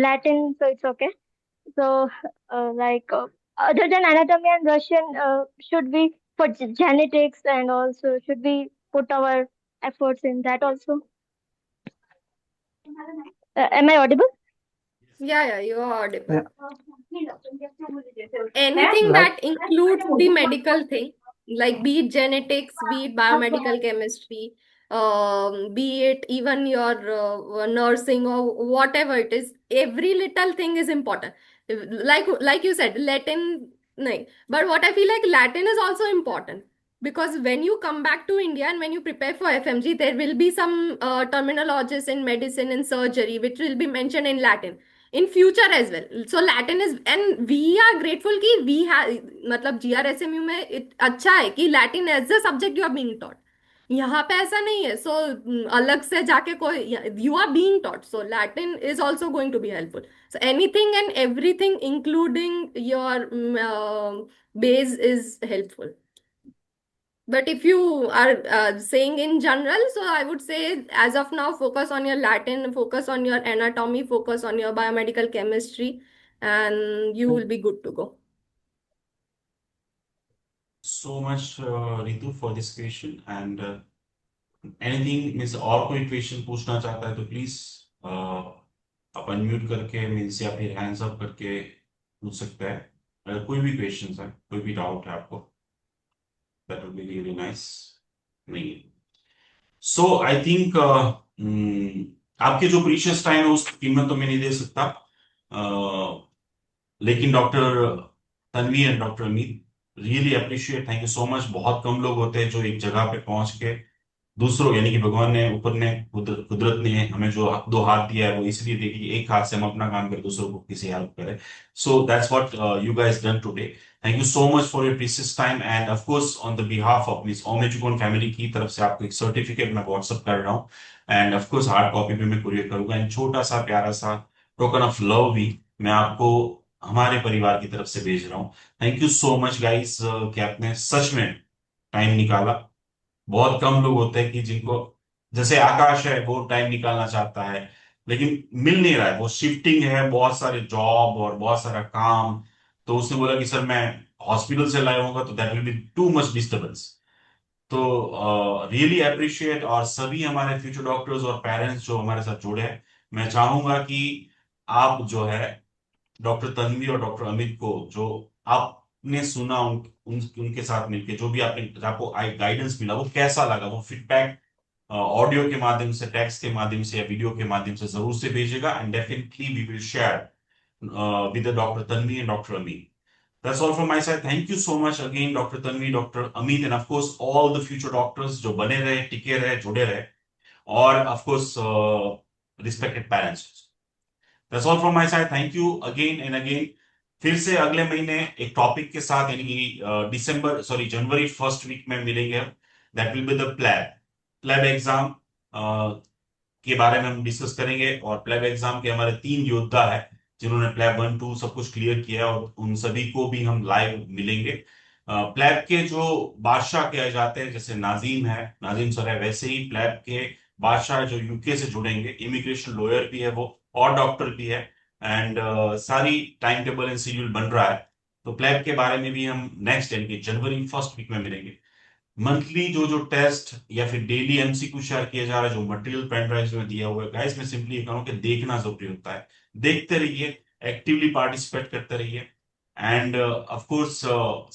Latin, so it's okay. So, other than anatomy and Russian, should we for genetics and also should we put our efforts in that also? Am I audible? Yeah, you are audible. Yeah, Anything like that includes the medical thing, like be it genetics, be it biomedical chemistry, be it even your nursing or whatever it is, every little thing is important. Like you said, Latin, no. But what I feel like Latin is also important because when you come back to India and when you prepare for FMG, there will be some terminologies in medicine and surgery which will be mentioned in Latin in future as well. So Latin is, and we are grateful कि we have, मतलब GRSMU में अच्छा है कि Latin as a subject you are being taught. यहाँ पे ऐसा नहीं है, so अलग से जाके कोई, you are being taught, so Latin is also going to be helpful. So anything and everything including your base is helpful. But if you are saying in general, so I would say as of now, focus on your Latin, focus on your anatomy, focus on your biomedical chemistry, and you will be good to go. So much Ritu for this question, and anything means और कोई क्वेश्चन पूछना चाहता है तो प्लीज आप अनम्यूट करके मीन्स या फिर हैंड्स अप करके पूछ सकते हैं। अगर कोई भी क्वेश्चन है, कोई भी डाउट है आपको, that would be really nice. नहीं, सो आई थिंक आपके जो प्रीशियस टाइम है उसकी कीमत तो मैं नहीं दे सकता, लेकिन doctor Tanvi and doctor Amit, really appreciate, thank you so much. बहुत कम लोग होते हैं जो एक जगह पे पहुंच के दूसरों, यानी कि भगवान ने, ऊपर ने, कुदरत ने हमें जो 2 हाथ दिया है वो इसलिए दिया कि एक हाथ से हम अपना काम करें, दूसरों को किसी हेल्प करें। So that's what you guys done today. Thank you so much for your precious time, and of course on the behalf of miss Om education family की तरफ से आपको एक सर्टिफिकेट मैं व्हाट्सअप कर रहा हूँ, and of course hard copy भी मैं कुरियर करूंगा, एंड छोटा सा प्यारा सा टोकन ऑफ लव भी मैं आपको हमारे परिवार की तरफ से भेज रहा हूँ। Thank you so much guys कि आपने सच में टाइम निकाला। बहुत कम लोग होते हैं कि जिनको, जैसे आकाश है, वो टाइम निकालना चाहता है लेकिन मिल नहीं रहा है, वो शिफ्टिंग है, बहुत सारे जॉब और बहुत सारा काम। तो उसने बोला कि सर मैं हॉस्पिटल से लाया होगा तो that will be too much disturbance. तो रियली अप्रिशिएट, और सभी हमारे फ्यूचर डॉक्टर्स और पेरेंट्स जो हमारे साथ जुड़े हैं, मैं चाहूंगा कि आप जो है डॉक्टर तन्वी और डॉक्टर अमित को, जो आपने सुना उनके साथ मिलके, जो भी आपको गाइडेंस मिला, वो कैसा लगा, वो फीडबैक ऑडियो के माध्यम से, टेक्स्ट के माध्यम से या वीडियो के माध्यम से जरूर से भेजेगा, and definitely we will share with doctor Tanvi and doctor Amit. That's all from my side. Thank you so much again, Dr. Tanvi, Dr. Amit, and of course all the future doctors जो बने रहे, टिके रहे, जुड़े रहे, और of course respected parents. That's all from my side. Thank you again and again. फिर से अगले महीने एक टॉपिक के साथ, यानी कि जनवरी फर्स्ट वीक में मिलेंगे। That will be the PLAB exam के बारे में हम डिस्कस करेंगे, और प्लैब एग्जाम के हमारे 3 योद्धा है जिन्होंने प्लैब 1, 2 सब कुछ क्लियर किया है, और उन सभी को भी हम लाइव मिलेंगे। प्लैब के जो बादशाह कहे जाते हैं, जैसे नाजीम सर है, वैसे ही प्लैब के बादशाह जो यूके से जुड़ेंगे, इमिग्रेशन लॉयर भी है वो, और डॉक्टर भी है, एंड सारी टाइम टेबल एंड शेड्यूल बन रहा है। तो प्लेब के बारे में भी हम नेक्स्ट यानी कि जनवरी फर्स्ट वीक में मिलेंगे। मंथली जो टेस्ट या फिर डेली एमसीक्यू शेयर किया जा रहा है, जो मटेरियल पेन ड्राइव में दिया हुआ है गाइस, मैं सिंपली ये कहूँ कि देखना जरूरी होता है। देखते रहिए, एक्टिवली पार्टिसिपेट करते रहिए, एंड ऑफ कोर्स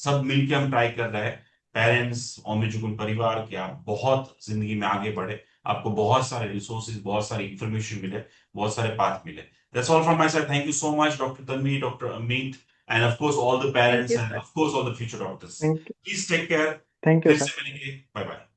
सब मिलके हम ट्राई कर रहे हैं, पेरेंट्स ओमेजुकुल परिवार, कि आप बहुत जिंदगी में आगे बढ़े, आपको बहुत सारे रिसोर्सेज, बहुत सारी इंफॉर्मेशन मिले, बहुत सारे पाथ मिले। That's all from my side. Thank you so much doctor Tanvi, doctor Amit, and of course all the Thank parents you, and sir. Of course all the future doctors. Thank please take care. Thank you फिर सर। से मिलेंगे। Bye bye.